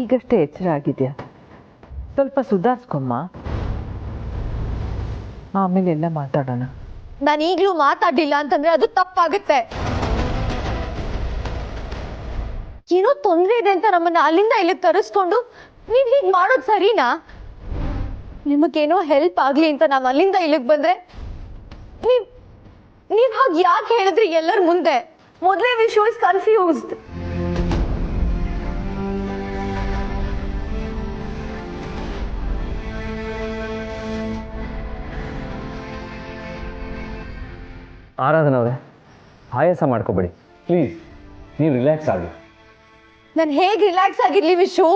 ಈಗಷ್ಟೇ ಎಚ್ಚರ ಆಗಿದೆಯಾ, ಸ್ವಲ್ಪ ಸುಧಾರಿಸ್ಕೊಮ್ಮ, ಆಮೇಲೆ ಎಲ್ಲ ಮಾತಾಡೋಣ. ನಾನು ಈಗಲೂ ಮಾತಾಡಿಲ್ಲ ಅಂತಂದ್ರೆ ಅದು ತಪ್ಪಾಗುತ್ತೆ. ಏನೋ ತೊಂದರೆ ಇದೆ ಅಂತ ನಮ್ಮನ್ನ ಅಲ್ಲಿಂದ ಇಲ್ಲಿಗೆ ತರಿಸ್ಕೊಂಡು ನೀವ್ ಹೀಗ್ ಮಾಡೋದು ಸರಿನಾ? ನಿಮಗೇನೋ ಹೆಲ್ಪ್ ಆಗ್ಲಿ ಅಂತ ನಾವ್ ಅಲ್ಲಿಂದ ಇಲ್ಲಿಗೆ ಬಂದ್ರೆ ನೀವ್ ಹಾಗೆ ಯಾಕೆ ಹೇಳಿದ್ರಿ ಎಲ್ಲರ ಮುಂದೆ? ಮೊದಲೇ ವಿಶ್ವ ಇಸ್ ಕನ್ಫ್ಯೂಸ್ಡ್. ಆರಾಧನಾ ಅವರೇ, ಆಯಾಸ ಮಾಡ್ಕೋಬೇಡಿ ಪ್ಲೀಸ್, ನೀವು ರಿಲ್ಯಾಕ್ಸ್ ಆಗಿ. ನಾನು ಹೇಗೆ ರಿಲ್ಯಾಕ್ಸ್ ಆಗಿರ್ಲಿ ವಿಶು?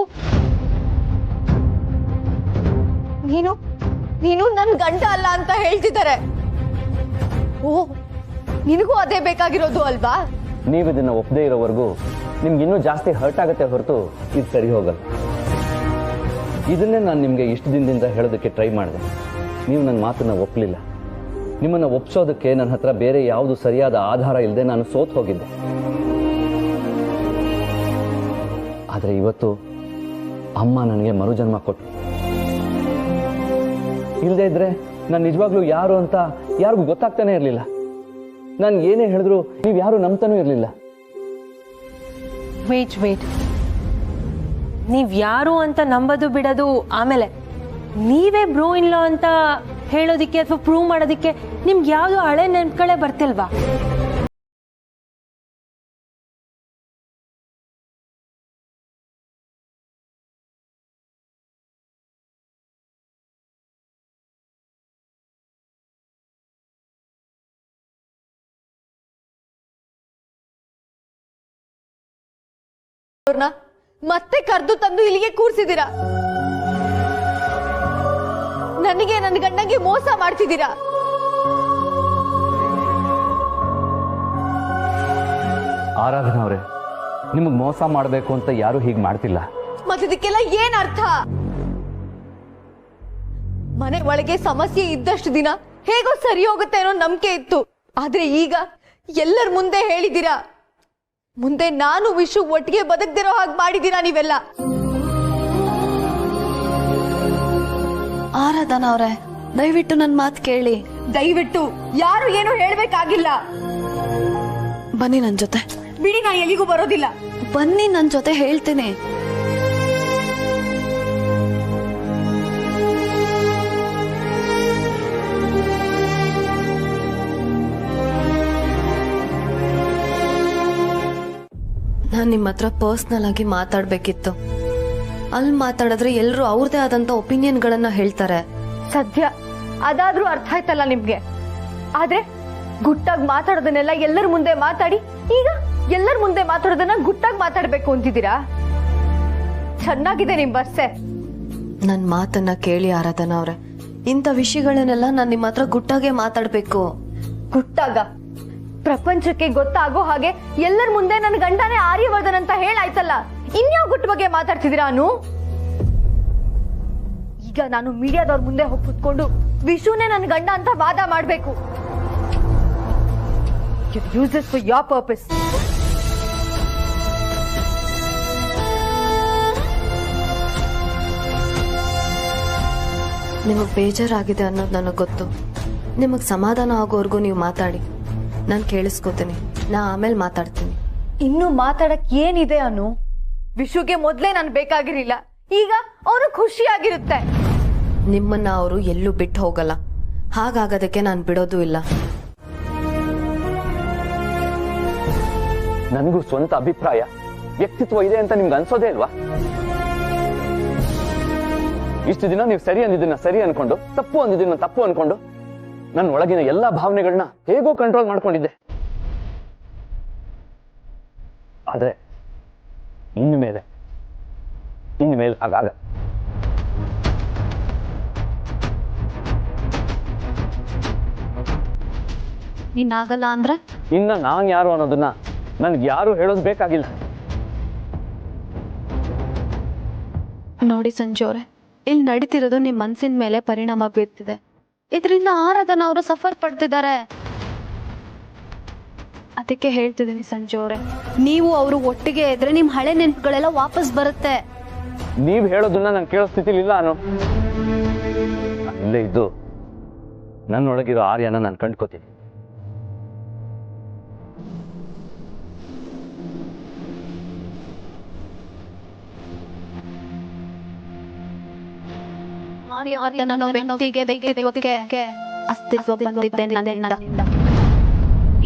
ನೀನು ನನ್ನ ಗಂಡ ಅಲ್ಲ ಅಂತ ಹೇಳ್ತಿದ್ದಾರೆ. ಓ, ನಿನಗೂ ಅದೇ ಬೇಕಾಗಿರೋದು ಅಲ್ವಾ? ನೀವು ಇದನ್ನ ಒಪ್ಪದೇ ಇರೋವರೆಗೂ ನಿಮ್ಗೆ ಇನ್ನೂ ಜಾಸ್ತಿ ಹರ್ಟ್ ಆಗುತ್ತೆ ಹೊರತು ಇದು ಸರಿ ಹೋಗಲ್ಲ. ಇದನ್ನೇ ನಾನು ನಿಮಗೆ ಇಷ್ಟು ದಿನದಿಂದ ಹೇಳೋದಕ್ಕೆ ಟ್ರೈ ಮಾಡಿದೆ. ನೀವು ನನ್ನ ಮಾತನ್ನ ಒಪ್ಪಲಿಲ್ಲ. ನಿಮ್ಮನ್ನು ಒಪ್ಸೋದಕ್ಕೆ ನನ್ನ ಹತ್ರ ಬೇರೆ ಯಾವುದು ಸರಿಯಾದ ಆಧಾರ ಇಲ್ಲದೆ ನಾನು ಸೋತ್ ಹೋಗಿದ್ದೆ. ಆದರೆ ಇವತ್ತು ಅಮ್ಮ ನನಗೆ ಮರುಜನ್ಮ ಕೊಟ್ಟು, ಇಲ್ಲದೆ ಇದ್ರೆ ನಾನು ನಿಜವಾಗ್ಲೂ ಯಾರು ಅಂತ ಯಾರಿಗೂ ಗೊತ್ತಾಗ್ತಾನೆ ಇರಲಿಲ್ಲ. ನಾನು ಏನೇ ಹೇಳಿದ್ರು ನೀವು ಯಾರು ನಂಬ್ತಾನೂ ಇರಲಿಲ್ಲ. ವೇಟ್, ನೀವ್ ಯಾರು ಅಂತ ನಂಬೋದು ಬಿಡೋದು ಆಮೇಲೆ, ನೀವೇ ಬ್ರೋ ಇನ್ ಲಾ ಅಂತ ಹೇಳೋದಿಕ್ಕೆ ಅಥವಾ ಪ್ರೂವ್ ಮಾಡೋದಿಕ್ಕೆ ನಿಮ್ಗೆ ಯಾವ್ದು ಹಳೆ ನೆನ್ಪುಗಳೇ ಬರ್ತಿಲ್ವಾ? ಮತ್ತೆ ಕರೆದು ತಂದು ಇಲ್ಲಿಗೆ ಕೂರ್ಸಿದ್ದೀರಾ. ನನಗೆ ನನ್ನ ಗಂಡಂಗೆ ಮೋಸ ಮಾಡ್ತಿದ್ದೀರಾ. ಆರಾಧನಾ ಅವರೇ, ನಿಮಗೆ ಮೋಸ ಮಾಡಬೇಕು ಅಂತ ಯಾರು ಹೀಗೆ ಮಾಡ್ತಿಲ್ಲ. ಮತ್ತಿದಕ್ಕೆಲ್ಲ ಏನ್ ಅರ್ಥ? ಮನೆ ಒಳಗೆ ಸಮಸ್ಯೆ ಇದ್ದಷ್ಟು ದಿನ ಹೇಗೋ ಸರಿ ಹೋಗುತ್ತೆ ಅನ್ನೋ ನಂಬಿಕೆ ಇತ್ತು. ಆದ್ರೆ ಈಗ ಎಲ್ಲರ ಮುಂದೆ ಹೇಳಿದ್ದೀರಾ. ಮುಂದೆ ನಾನು ವಿಶು ಒಟ್ಟಿಗೆ ಬದುಕ್ದಿರೋ ಹಾಗೆ ಮಾಡಿದ್ದೀರಾ ನೀವೆಲ್ಲ. ಆರಾಧನಾ ಅವ್ರೆ, ದಯವಿಟ್ಟು ನನ್ನ ಮಾತು ಕೇಳಿ. ದಯವಿಟ್ಟು ಯಾರು ಏನು ಹೇಳ್ಬೇಕಾಗಿಲ್ಲ. ಬನ್ನಿ ನನ್ನ ಜೊತೆ. ಬಿಡಿ, ನಾ ಎಲ್ಲಿಗೂ ಬರೋದಿಲ್ಲ. ಬನ್ನಿ ನನ್ನ ಜೊತೆ, ಹೇಳ್ತೀನಿ. ನಾನು ನಿಮ್ಮ ಹತ್ರ ಪರ್ಸ್ನಲ್ ಆಗಿ ಮಾತಾಡ್ಬೇಕಿತ್ತು. ಅಲ್ಲಿ ಮಾತಾಡಿದ್ರೆ ಎಲ್ಲರೂ ಅವ್ರದೇ ಆದಂತ ಒಪಿನಿಯನ್ಗಳನ್ನ ಹೇಳ್ತಾರೆ. ಸದ್ಯ ಅದಾದ್ರೂ ಅರ್ಥ ಆಯ್ತಲ್ಲ ನಿಮ್ಗೆ. ಆದ್ರೆ ಗುಟ್ಟಾಗಿ ಮಾತಾಡೋದನ್ನೆಲ್ಲ ಎಲ್ಲರ ಮುಂದೆ ಮಾತಾಡಿ ಈಗ ಎಲ್ಲರ ಮುಂದೆ ಮಾತಾಡೋದನ್ನ ಗುಟ್ಟಾಗಿ ಮಾತಾಡ್ಬೇಕು ಅಂತಿದ್ದೀರಾ? ಚೆನ್ನಾಗಿದೆ ನಿಮ್ ಬರ್ಸೆ. ನನ್ನ ಮಾತನ್ನ ಕೇಳಿ ಆರಾಧನಾ ಅವ್ರೆ, ಇಂಥ ವಿಷಯಗಳನ್ನೆಲ್ಲ ನಾನು ನಿಮ್ಮ ಹತ್ರ ಗುಟ್ಟಾಗೆ ಮಾತಾಡ್ಬೇಕು. ಗುಟ್ಟಾಗ ಪ್ರಪಂಚಕ್ಕೆ ಗೊತ್ತಾಗೋ ಹಾಗೆ ಎಲ್ಲರ ಮುಂದೆ ನನ್ನ ಗಂಡನೇ ಆರ್ಯವರ್ಧನ್ ಅಂತ ಹೇಳಾಯ್ತಲ್ಲ, ಇನ್ಯಾವ ಗುಟ್ಟು ಬಗ್ಗೆ ಮಾತಾಡ್ತಿದ್ದೀರಾ? ಈಗ ನಾನು ಮೀಡಿಯಾದವ್ರ ಮುಂದೆ ಹೋಗಿ ಕುತ್ಕೊಂಡು ವಿಶುನೇ ನನ್ನ ಗಂಡ ಅಂತ ವಾದ ಮಾಡ್ಬೇಕು. Use this for your purpose. ನಿಮಗ್ ಬೇಜಾರಾಗಿದೆ ಅನ್ನೋದು ನನಗೆ ಗೊತ್ತು. ನಿಮಗ್ ಸಮಾಧಾನ ಆಗೋವರೆಗೂ ನೀವು ಮಾತಾಡಿ, ನಾನು ಕೇಳಿಸ್ಕೋತೀನಿ. ನಾ ಆಮೇಲೆ ಮಾತಾಡ್ತೀನಿ. ಇನ್ನು ಮಾತಾಡಕ್ ಏನಿದೆ ವಿಶುಗೆ ಮೊದ್ಲೇ ನಾನು ಬೇಕಾಗಿರ್ಲಿಲ್ಲ, ಈಗ ಅವನು ಖುಷಿಯಾಗಿರುತ್ತೆ. ನಿಮ್ಮನ್ನ ಅವರು ಎಲ್ಲೂ ಬಿಟ್ಟು ಹೋಗಲ್ಲ. ಹಾಗಾಗೋದಕ್ಕೆ ನಾನು ಬಿಡೋದು ಇಲ್ಲ. ನನಗೂ ಸ್ವಂತ ಅಭಿಪ್ರಾಯ, ವ್ಯಕ್ತಿತ್ವ ಇದೆ ಅಂತ ನಿಮ್ಗೆ ಅನ್ಸೋದೇ ಇಲ್ವಾ? ಇಷ್ಟು ದಿನ ನೀವು ಸರಿ ಅಂದಿದ್ದನ್ನ ಸರಿ ಅನ್ಕೊಂಡು, ತಪ್ಪು ಅಂದಿದ್ದನ್ನ ತಪ್ಪು ಅನ್ಕೊಂಡು, ನನ್ನ ಒಳಗಿನ ಎಲ್ಲಾ ಭಾವನೆಗಳನ್ನ ಹೇಗೋ ಕಂಟ್ರೋಲ್ ಮಾಡ್ಕೊಂಡಿದ್ದೆ. ಆದ್ರೆ ಇನ್ಮೇಲೆ ಹಾಗಾಗ. ನೀನಾಗಲ್ಲ ಅಂದ್ರೆ ಇನ್ನ ನಾನ್ ಯಾರು ಅನ್ನೋದನ್ನ ನನ್ಗೆ ಯಾರು ಹೇಳೋದು ಬೇಕಾಗಿಲ್ಲ. ನೋಡಿ ಸಂಜು ಅವರೇ, ಇಲ್ಲಿ ನಡೀತಿರೋದು ನಿಮ್ ಮನ್ಸಿನ ಮೇಲೆ ಪರಿಣಾಮ ಬೀರ್ತಿದೆ. ಇದರಿಂದ ಆರಾಧನಾ ಅವರು ಸಫರ್ ಪಡ್ತಿದ್ದಾರೆ. ಅದಕ್ಕೆ ಹೇಳ್ತಿದ್ದೀನಿ ಸಂಜು ಅವರೇ, ನೀವು ಅವರು ಒಟ್ಟಿಗೆ ಇದ್ರೆ ನಿಮ್ ಹಳೆ ನೆನಪುಗಳೆಲ್ಲ ವಾಪಸ್ ಬರುತ್ತೆ. ನೀವು ಹೇಳೋದನ್ನ ನಾನು ಕೇಳೋ ಸ್ಥಿತಿಲಿ ಇಲ್ಲ ಅನು. ಇಲ್ಲೇ ಇದ್ದು ನನ್ನೊಳಗಿರೋ ಆರ್ಯನ ನಾನು ಕಂಡ್ಕೋತೀನಿ. ಅಸ್ತಿತ್ವ ಬಂದಿದ್ದೆ ನನ್ನಿಂದ.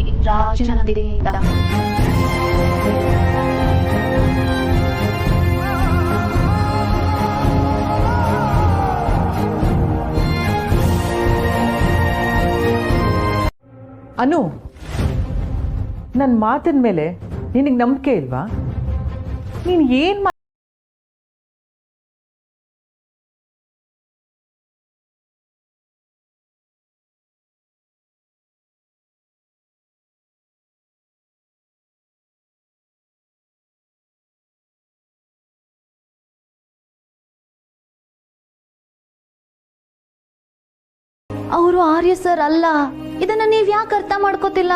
ಈ ರಾಜನಂದಿನಿಂದ. ಅನು, ನನ್ನ ಮಾತಿನ ಮೇಲೆ ನಿನಗೆ ನಂಬಿಕೆ ಇಲ್ವಾ? ನೀನು ಏನು ಅವರು ಆರ್ಯ ಸರ್ ಅಲ್ಲ. ಇದನ್ನ ನೀವ್ ಯಾಕೆ ಅರ್ಥ ಮಾಡ್ಕೋತಿಲ್ಲ?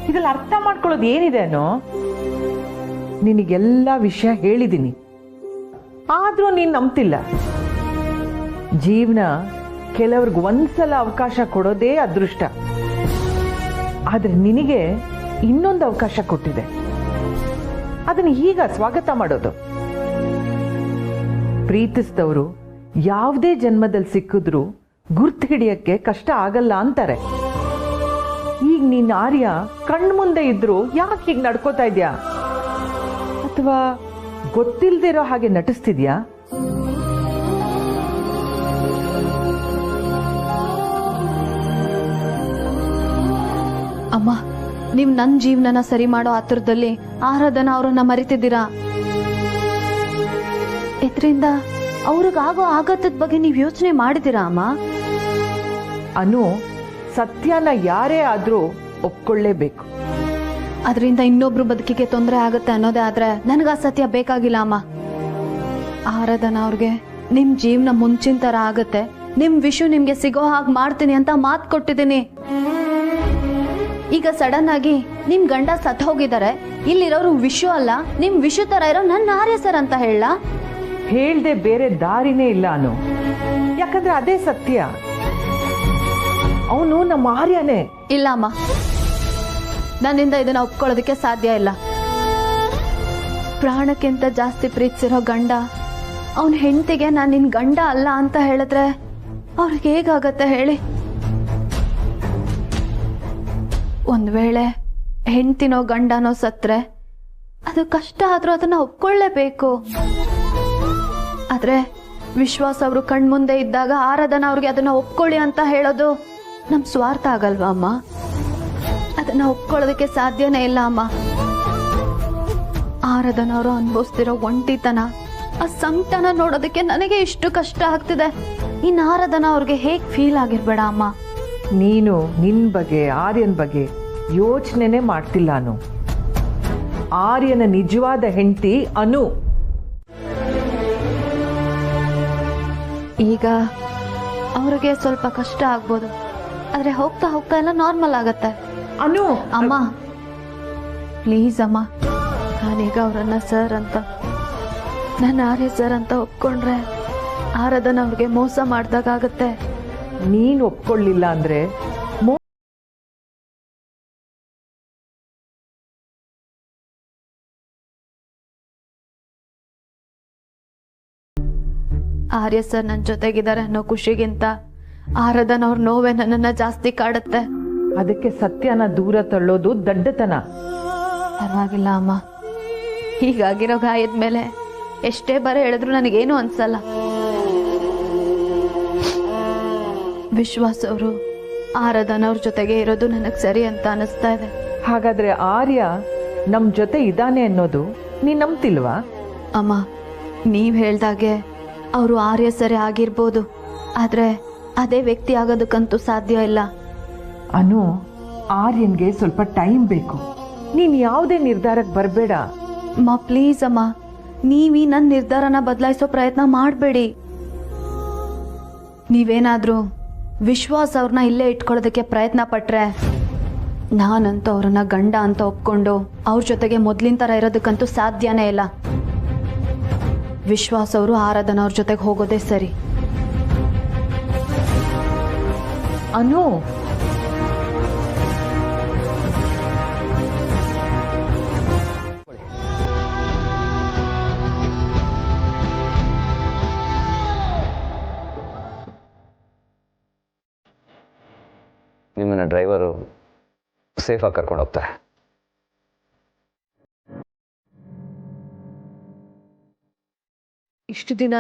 ಇದ್ರಲ್ಲಿ ಅರ್ಥ ಮಾಡ್ಕೊಳ್ಳೋದು ಏನಿದೆ ಅನ್ನೋ? ನಿನಗೆಲ್ಲ ವಿಷಯ ಹೇಳಿದ್ದೀನಿ, ಆದ್ರೂ ನೀನು ನಂಬ್ತಿಲ್ಲ. ಜೀವನ ಕೆಲವ್ರಿಗೆ ಒಂದ್ಸಲ ಅವಕಾಶ ಕೊಡೋದೇ ಅದೃಷ್ಟ. ಆದ್ರೆ ನಿನಗೆ ಇನ್ನೊಂದು ಅವಕಾಶ ಕೊಟ್ಟಿದೆ, ಅದನ್ನ ಈಗ ಸ್ವಾಗತ ಮಾಡೋದು. ಪ್ರೀತಿಸಿದವರು ಯಾವುದೇ ಜನ್ಮದಲ್ಲಿ ಸಿಕ್ಕಿದ್ರು ಗುರ್ತು ಹಿಡಿಯಕ್ಕೆ ಕಷ್ಟ ಆಗಲ್ಲ ಅಂತಾರೆ. ಈಗ ನೀನ್ ಆರ್ಯ ಕಣ್ಮುಂದೆ ಇದ್ರು ಯಾಕೆ ಹೀಗೆ ನಡ್ಕೋತಾ ಇದ್ಯಾ? ಅಥವಾ ಗೊತ್ತಿಲ್ದಿರೋ ಹಾಗೆ ನಟಿಸ್ತಿದ್ಯಾ? ಅಮ್ಮ, ನೀವ್ ನನ್ ಜೀವನನ ಸರಿ ಮಾಡೋ ಆತುರದಲ್ಲಿ ಆರಾಧನಾ ಅವ್ರನ್ನ ಮರಿತಿದ್ದೀರಾ. ಇದರಿಂದ ಅವ್ರಿಗಾಗೋ ಆಘಾತದ ಬಗ್ಗೆ ನೀವ್ ಯೋಚನೆ ಮಾಡಿದಿರಾ ಅಮ್ಮ? ಅನು, ಸತ್ಯನ ಯಾರೇ ಆದ್ರೂ ಒಪ್ಕೊಳ್ಳೇಬೇಕು. ಅದರಿಂದ ಇನ್ನೊಬ್ರು ಬದುಕಿಗೆ ತೊಂದರೆ ಆಗತ್ತೆ ಅನ್ನೋದೇ ಆದ್ರೆ ನನಗ ಸತ್ಯ ಬೇಕಾಗಿಲ್ಲ ಅಮ್ಮ. ಆರಾಧನಾ ಅವ್ರಿಗೆ ನಿಮ್ ಜೀವನ ಮುಂಚಿನ ತರ ಆಗತ್ತೆ, ನಿಮ್ ವಿಷಯ ನಿಮ್ಗೆ ಸಿಗೋ ಹಾಗೆ ಮಾಡ್ತೀನಿ ಅಂತ ಮಾತು ಕೊಟ್ಟಿದ್ದೀನಿ. ಈಗ ಸಡನ್ ಆಗಿ ನಿಮ್ ಗಂಡ ಸತ್ ಹೋಗಿದ್ದಾರೆ, ಇಲ್ಲಿರೋರು ವಿಷಯ ಅಲ್ಲ ನಿಮ್ ವಿಷಯ ತರ ಇರೋ ನನ್ನ ಆರ್ಯ ಸರ್ ಅಂತ ಹೇಳ? ಹೇಳ್ದೆ ಬೇರೆ ದಾರಿನೇ ಇಲ್ಲ ಅನು. ಯಾಕಂದ್ರೆ ಅದೇ ಸತ್ಯ. ಅವನು ನಮ್ಮ ಆರ್ಯನೇ. ಇಲ್ಲ ಅಮ್ಮ, ನನ್ನಿಂದ ಇದನ್ನ ಒಪ್ಕೊಳ್ಳೋದಕ್ಕೆ ಸಾಧ್ಯ ಇಲ್ಲ. ಪ್ರಾಣಕ್ಕಿಂತ ಜಾಸ್ತಿ ಪ್ರೀತಿಸಿರೋ ಗಂಡ ಅವನ ಹೆಂಡತಿಗೆ ನಾನು ನಿನ್ ಗಂಡ ಅಲ್ಲ ಅಂತ ಹೇಳಿದ್ರೆ ಅವ್ರಿಗೆ ಹೇಗಾಗತ್ತೆ ಹೇಳಿ? ಒಂದ್ ವೇಳೆ ಹೆಂಡತಿನೋ ಗಂಡನೋ ಸತ್ರೆ ಅದು ಕಷ್ಟ ಆದ್ರೂ ಅದನ್ನ ಒಪ್ಕೊಳ್ಳೇಬೇಕು. ಆದ್ರೆ ವಿಶ್ವಾಸ ಅವರು ಕಣ್ಮುಂದೆ ಇದ್ದಾಗ ಆರಾಧನಾ ಅವ್ರಿಗೆ ಅದನ್ನ ಒಪ್ಕೊಳ್ಳಿ ಅಂತ ಹೇಳೋದು ನಮ್ ಸ್ವಾರ್ಥ ಆಗಲ್ವಾ ಅಮ್ಮ? ಅದನ್ನ ಒಪ್ಕೊಳ್ಳೋದಕ್ಕೆ ಸಾಧ್ಯನೇ ಇಲ್ಲ ಅಮ್ಮ. ಆರಾಧನಾ ಅವರು ಅನುಭವಿಸ್ತಿರೋ ಒಂಟಿತನ, ಆ ಸಂಕಟನ ನೋಡೋದಕ್ಕೆ ನನಗೆ ಇಷ್ಟು ಕಷ್ಟ ಆಗ್ತಿದೆ. ಇನ್ನು ಆರಾಧನಾ ಅವ್ರಿಗೆ ಹೇಗ್ ಫೀಲ್ ಆಗಿರ್ಬೇಡ ಅಮ್ಮ. ನೀನು ನಿನ್ ಬಗ್ಗೆ ಆರ್ಯನ್ ಬಗ್ಗೆ ಯೋಚನೆನೇ ಮಾಡ್ತಿಲ್ಲ ಅನು. ಆರ್ಯನ ನಿಜವಾದ ಹೆಂಡತಿ ಅನು. ಈಗ ಅವ್ರಿಗೆ ಸ್ವಲ್ಪ ಕಷ್ಟ ಆಗ್ಬೋದು, ಆದ್ರೆ ಹೋಗ್ತಾ ಹೋಗ್ತಾ ಎಲ್ಲ ನಾರ್ಮಲ್ ಆಗತ್ತೆ. ಅನು, ಅಮ್ಮ ಪ್ಲೀಸ್ ಅಮ್ಮ, ನಾನೀಗ ಅವರನ್ನ ಸರ್ ಅಂತ, ನನ್ನ ಆರ್ಯ ಸರ್ ಅಂತ ಒಪ್ಕೊಂಡ್ರೆ ಆರಾಧನಾ ಅವ್ರಿಗೆ ಮೋಸ ಮಾಡ್ದಾಗತ್ತೆ. ನೀನ್ ಒಪ್ಕೊಳ್ಳಿಲ್ಲ ಅಂದ್ರೆ ಆರ್ಯ ಸರ್ ನನ್ನ ಜೊತೆಗಿದ್ದಾರೆ ಅನ್ನೋ ಖುಷಿಗಿಂತ ಆರಾಧನಾ ಅವ್ರ ನೋವೇ ನನ್ನನ್ನ ಜಾಸ್ತಿ ಕಾಡುತ್ತೆ. ಅದಕ್ಕೆ ಸತ್ಯನ ದೂರ ತಳ್ಳೋದು ದಡ್ಡತನ. ಪರವಾಗಿಲ್ಲ ಅಮ್ಮ, ಹೀಗಾಗಿರೋ ಗಾಯದ ಮೇಲೆ ಎಷ್ಟೇ ಬರ ಹೇಳಿದ್ರು ನನಗೇನು ಅನ್ಸಲ್ಲ. ವಿಶ್ವಾಸ್ ಅವರು ಆರಾಧನಾ ಅವ್ರ ಜೊತೆಗೆ ಇರೋದು ನನಗ್ ಸರಿ ಅಂತ ಅನಿಸ್ತಾ ಇದೆ. ಹಾಗಾದ್ರೆ ಆರ್ಯ ನಮ್ ಜೊತೆ ಇದ್ದಾನೆ ಅನ್ನೋದು ನೀನ್ ನಂಬ್ತಿಲ್ವಾ? ಅಮ್ಮ, ನೀವ್ ಹೇಳ್ದಾಗೆ ಅವರು ಆರ್ಯ ಸರಿ ಆಗಿರ್ಬೋದು, ಆದ್ರೆ ಅದೇ ವ್ಯಕ್ತಿ ಆಗೋದಕ್ಕಂತೂ ಸಾಧ್ಯ ಇಲ್ಲ. ಅನು, ಆರ್ಯನ್ಗೆ ಸ್ವಲ್ಪ ಟೈಮ್ ಬೇಕು. ನೀನ್ ಯಾವುದೇ ನಿರ್ಧಾರಕ್ಕೆ ಬರಬೇಡ. ಅಮ್ಮ ಪ್ಲೀಸ್ ಅಮ್ಮ, ನೀವಿ ನನ್ನ ನಿರ್ಧಾರನ ಬದಲಾಯಿಸೋ ಪ್ರಯತ್ನ ಮಾಡಬೇಡಿ. ನೀವೇನಾದ್ರೂ ವಿಶ್ವಾಸ್ ಅವ್ರನ್ನ ಇಲ್ಲೇ ಇಟ್ಕೊಳ್ಳೋದಕ್ಕೆ ಪ್ರಯತ್ನ ಪಟ್ರೆ ನಾನಂತೂ ಅವ್ರನ್ನ ಗಂಡ ಅಂತ ಒಪ್ಕೊಂಡು ಅವ್ರ ಜೊತೆಗೆ ಮೊದ್ಲಿನ ಥರ ಇರೋದಕ್ಕಂತೂ ಸಾಧ್ಯನೇ ಇಲ್ಲ. ವಿಶ್ವಾಸ್ ಅವರು ಆರಾಧನಾ ಅವ್ರ ಜೊತೆಗೆ ಹೋಗೋದೇ ಸರಿ. ಅನು, ನಿಮ್ಮನ್ನ ಡ್ರೈವರು ಸೇಫಾಗಿ ಕರ್ಕೊಂಡು ಹೋಗ್ತಾರೆ. ಇಷ್ಟು ದಿನ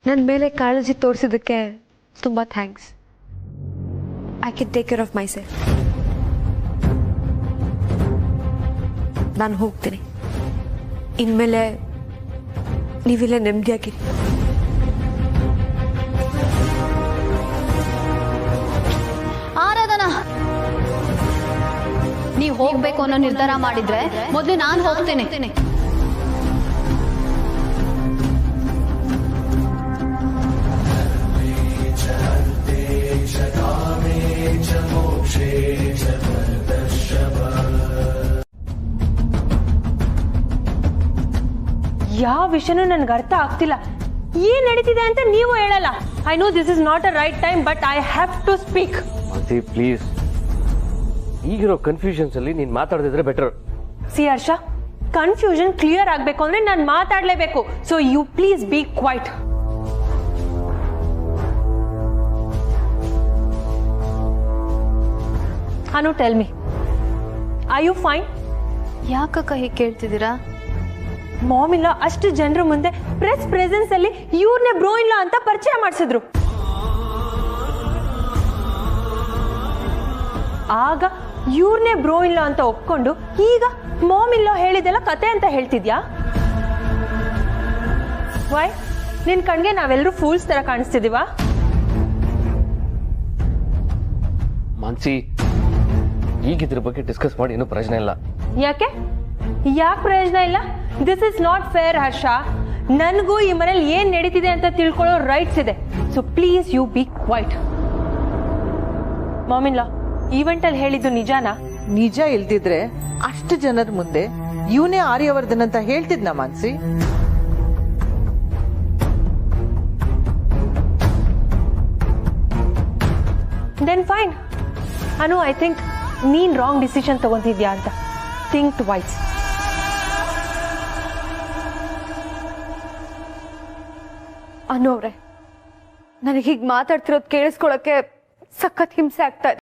ನನ್ನ ಮೇಲೆ ಕಾಳಜಿ ತೋರಿಸಿದ್ದಕ್ಕೆ ತುಂಬ thanks. I can take care of my self. ನಾನು ಹೋಗ್ತೀನಿ. ಇನ್ಮೇಲೆ ನೀವಿಲ್ಲ ನೆಮ್ಮದಿಯಾಗಿರಿ. ಆರಾಧನಾ, ನೀವು ಹೋಗ್ಬೇಕು ಅನ್ನೋ ನಿರ್ಧಾರ ಮಾಡಿದ್ರೆ ಮೊದಲು ನಾನು ಹೋಗ್ತೇನೆ. ಯಾವ ವಿಷಯನೂ ನನ್ಗೆ ಅರ್ಥ ಆಗ್ತಿಲ್ಲ. ಏನ್ ನಡೀತಿದೆ ಅಂತ ನೀವು ಹೇಳಲ್ಲ. I know this is not a right time, but I have to speak. Please, ಈಗಿರೋ ಕನ್ಫ್ಯೂಷನ್ಸ್ ಅಲ್ಲಿ ನೀನ್ ಮಾತಾಡದಿದ್ರೆ better. See Harsha, confusion clear ಆಗ್ಬೇಕು ಅಂದ್ರೆ ನಾನು ಮಾತಾಡ್ಲೇಬೇಕು. So you please be quiet. Anu, tell me, are you fine? ಯಾಕಕ್ಕ ಹೀಗೆ ಕೇಳ್ತಿದ್ದೀರಾ? ಮಾಮ್ ಇಲ್ಲ ಅಷ್ಟು ಜನರ ಮುಂದೆ ಪ್ರೆಸ್ ಪ್ರೆಸೆನ್ಸ್ ಅಲ್ಲಿ ಇವ್ರನ್ನೇ ಬ್ರೋ ಇಲ್ಲ ಅಂತ ಪರಿಚಯ ಮಾಡಿಸಿದ್ರು. ಆಗ ಇವ್ರನ್ನೇ ಬ್ರೋ ಇಲ್ಲ ಅಂತ ಒಪ್ಕೊಂಡು ಈಗ ಮಾಮ್ ಇಲ್ಲ ಹೇಳಿದೆಲ್ಲ ಕತೆ ಅಂತ ಹೇಳ್ತಿದ್ಯಾ? ವೈ, ನಿನ್ ಕಣ್ಗೆ ನಾವೆಲ್ಲರೂ ಫೂಲ್ಸ್ ತರ ಕಾಣಿಸ್ತಿದೀವಾ? ಮಾನ್ಸಿ, ಈಗ ಇದ್ರ ಬಗ್ಗೆ ಡಿಸ್ಕಸ್ ಮಾಡಿ ಏನೂ ಪ್ರಯೋಜನ ಇಲ್ಲ. ಯಾಕೆ ಪ್ರಯೋಜನ ಇಲ್ಲ? This is not fair Harsha. ನನಗೂ ಈ ಮನೇಲಿ ಏನ್ ನಡೀತಿದೆ ಅಂತ ತಿಳ್ಕೊಳ್ಳೋ ರೈಟ್ಸ್ ಇದೆ. So please you be quiet. ಮಾಮಿನ್ಲಾ, ಈವೆಂಟ್ ಅಲ್ಲಿ ಹೇಳಿದ್ದು ನಿಜಾನಾ? ನಿಜ ಇಲ್ದಿದ್ರೆ ಅಷ್ಟು ಜನರ ಮುಂದೆ ಇವನೇ ಆರ್ಯವರ್ಧನ್ ಅಂತ ಹೇಳ್ತಿದ್ನ Mansi? Then fine. Anu, I think ನೀನ್ ರಾಂಗ್ ಡಿಸಿಷನ್ ತಗೊಂತಿದ್ಯಾ ಅಂತ. Think twice. ಅನ್ನೋವ್ರೆ, ನನಗೆ ಹೀಗೆ ಮಾತಾಡ್ತಿರೋದು ಕೇಳಿಸ್ಕೊಳಕ್ಕೆ ಸಖತ್ ಹಿಂಸೆ ಆಗ್ತಾ ಇದೆ.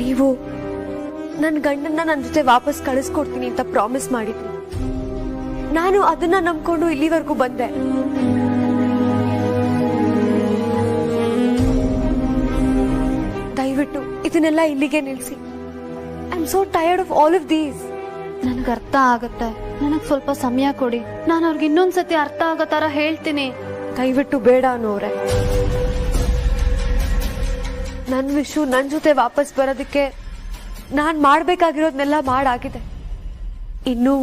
ನೀವು ನನ್ನ ಗಂಡನ್ನ ನನ್ನ ಜೊತೆ ವಾಪಸ್ ಕಳಿಸ್ಕೊಡ್ತೀನಿ ಅಂತ ಪ್ರಾಮಿಸ್ ಮಾಡಿದ್ರಿ. ನಾನು ಅದನ್ನ ನಂಬ್ಕೊಂಡು ಇಲ್ಲಿವರೆಗೂ ಬಂದೆ. ದಯವಿಟ್ಟು ಇದನ್ನೆಲ್ಲ ಇಲ್ಲಿಗೆ ನಿಲ್ಲಿಸಿ. I am so tired of all of these. ನನಗೆ ಅರ್ಥ ಆಗತ್ತೆ. ನನಗೆ ಸ್ವಲ್ಪ ಸಮಯ ಕೊಡಿ. ನಾನು ಅವ್ರಿಗೆ ಇನ್ನೊಂದ್ಸತಿ ಅರ್ಥ ಆಗೋ ತರ ಹೇಳ್ತೀನಿ. ದಯವಿಟ್ಟು ಬೇಡ ಅನ್ನೋರೆ. ನನ್ನ ವಿಷು ನನ್ನ ಜೊತೆ ವಾಪಸ್ ಬರೋದಕ್ಕೆ ನಾನು ಮಾಡ್ಬೇಕಾಗಿರೋದನ್ನೆಲ್ಲ ಮಾಡಾಗಿದೆ. ಇನ್ನು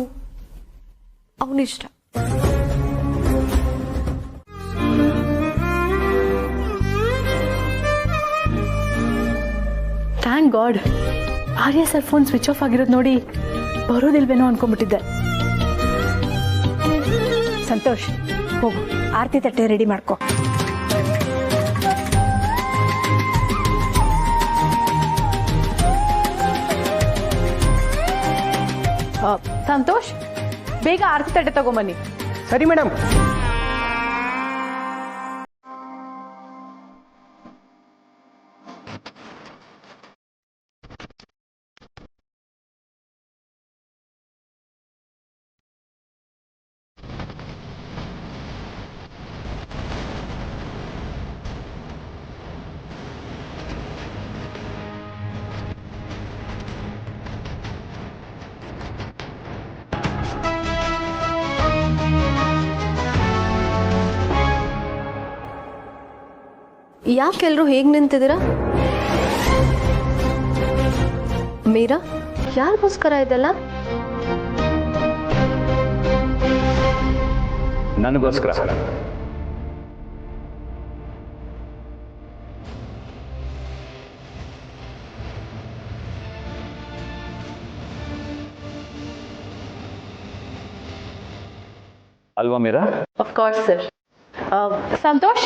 ಅವನಿಷ್ಟ. ಥ್ಯಾಂಕ್ ಗಾಡ್, ಆರ್ಯ ಸರ್ ಫೋನ್ ಸ್ವಿಚ್ ಆಫ್ ಆಗಿರೋದು ನೋಡಿ ಬರೋದಿಲ್ವೇನೋ ಅನ್ಕೊಂಡ್ಬಿಟ್ಟಿದ್ದೆ. ಸಂತೋಷ್, ಹೋಗು, ಆರತಿ ತಟ್ಟೆ ರೆಡಿ ಮಾಡ್ಕೊ. ಸಂತೋಷ್, ಬೇಗ ಆರತಿ ತಟ್ಟೆ ತಗೊಂಬನ್ನಿ. ಸರಿ ಮೇಡಮ್. ಯಾಕೆಲ್ರು ಹೇಗೆ ನಿಂತಿದ್ದೀರಾ? ಮೀರಾ, ಯಾರಿಗೋಸ್ಕರ ಇದೆಲ್ಲ? ನನಗೋಸ್ಕರ. ಅಲ್ವಾ Meera? Of course sir. Santosh,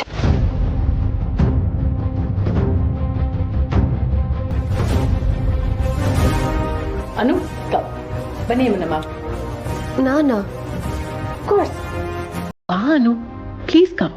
Anu, ಬನ್ನಿ ನಮ್ಮ. ನಾನಾ? Course. Anu, please come.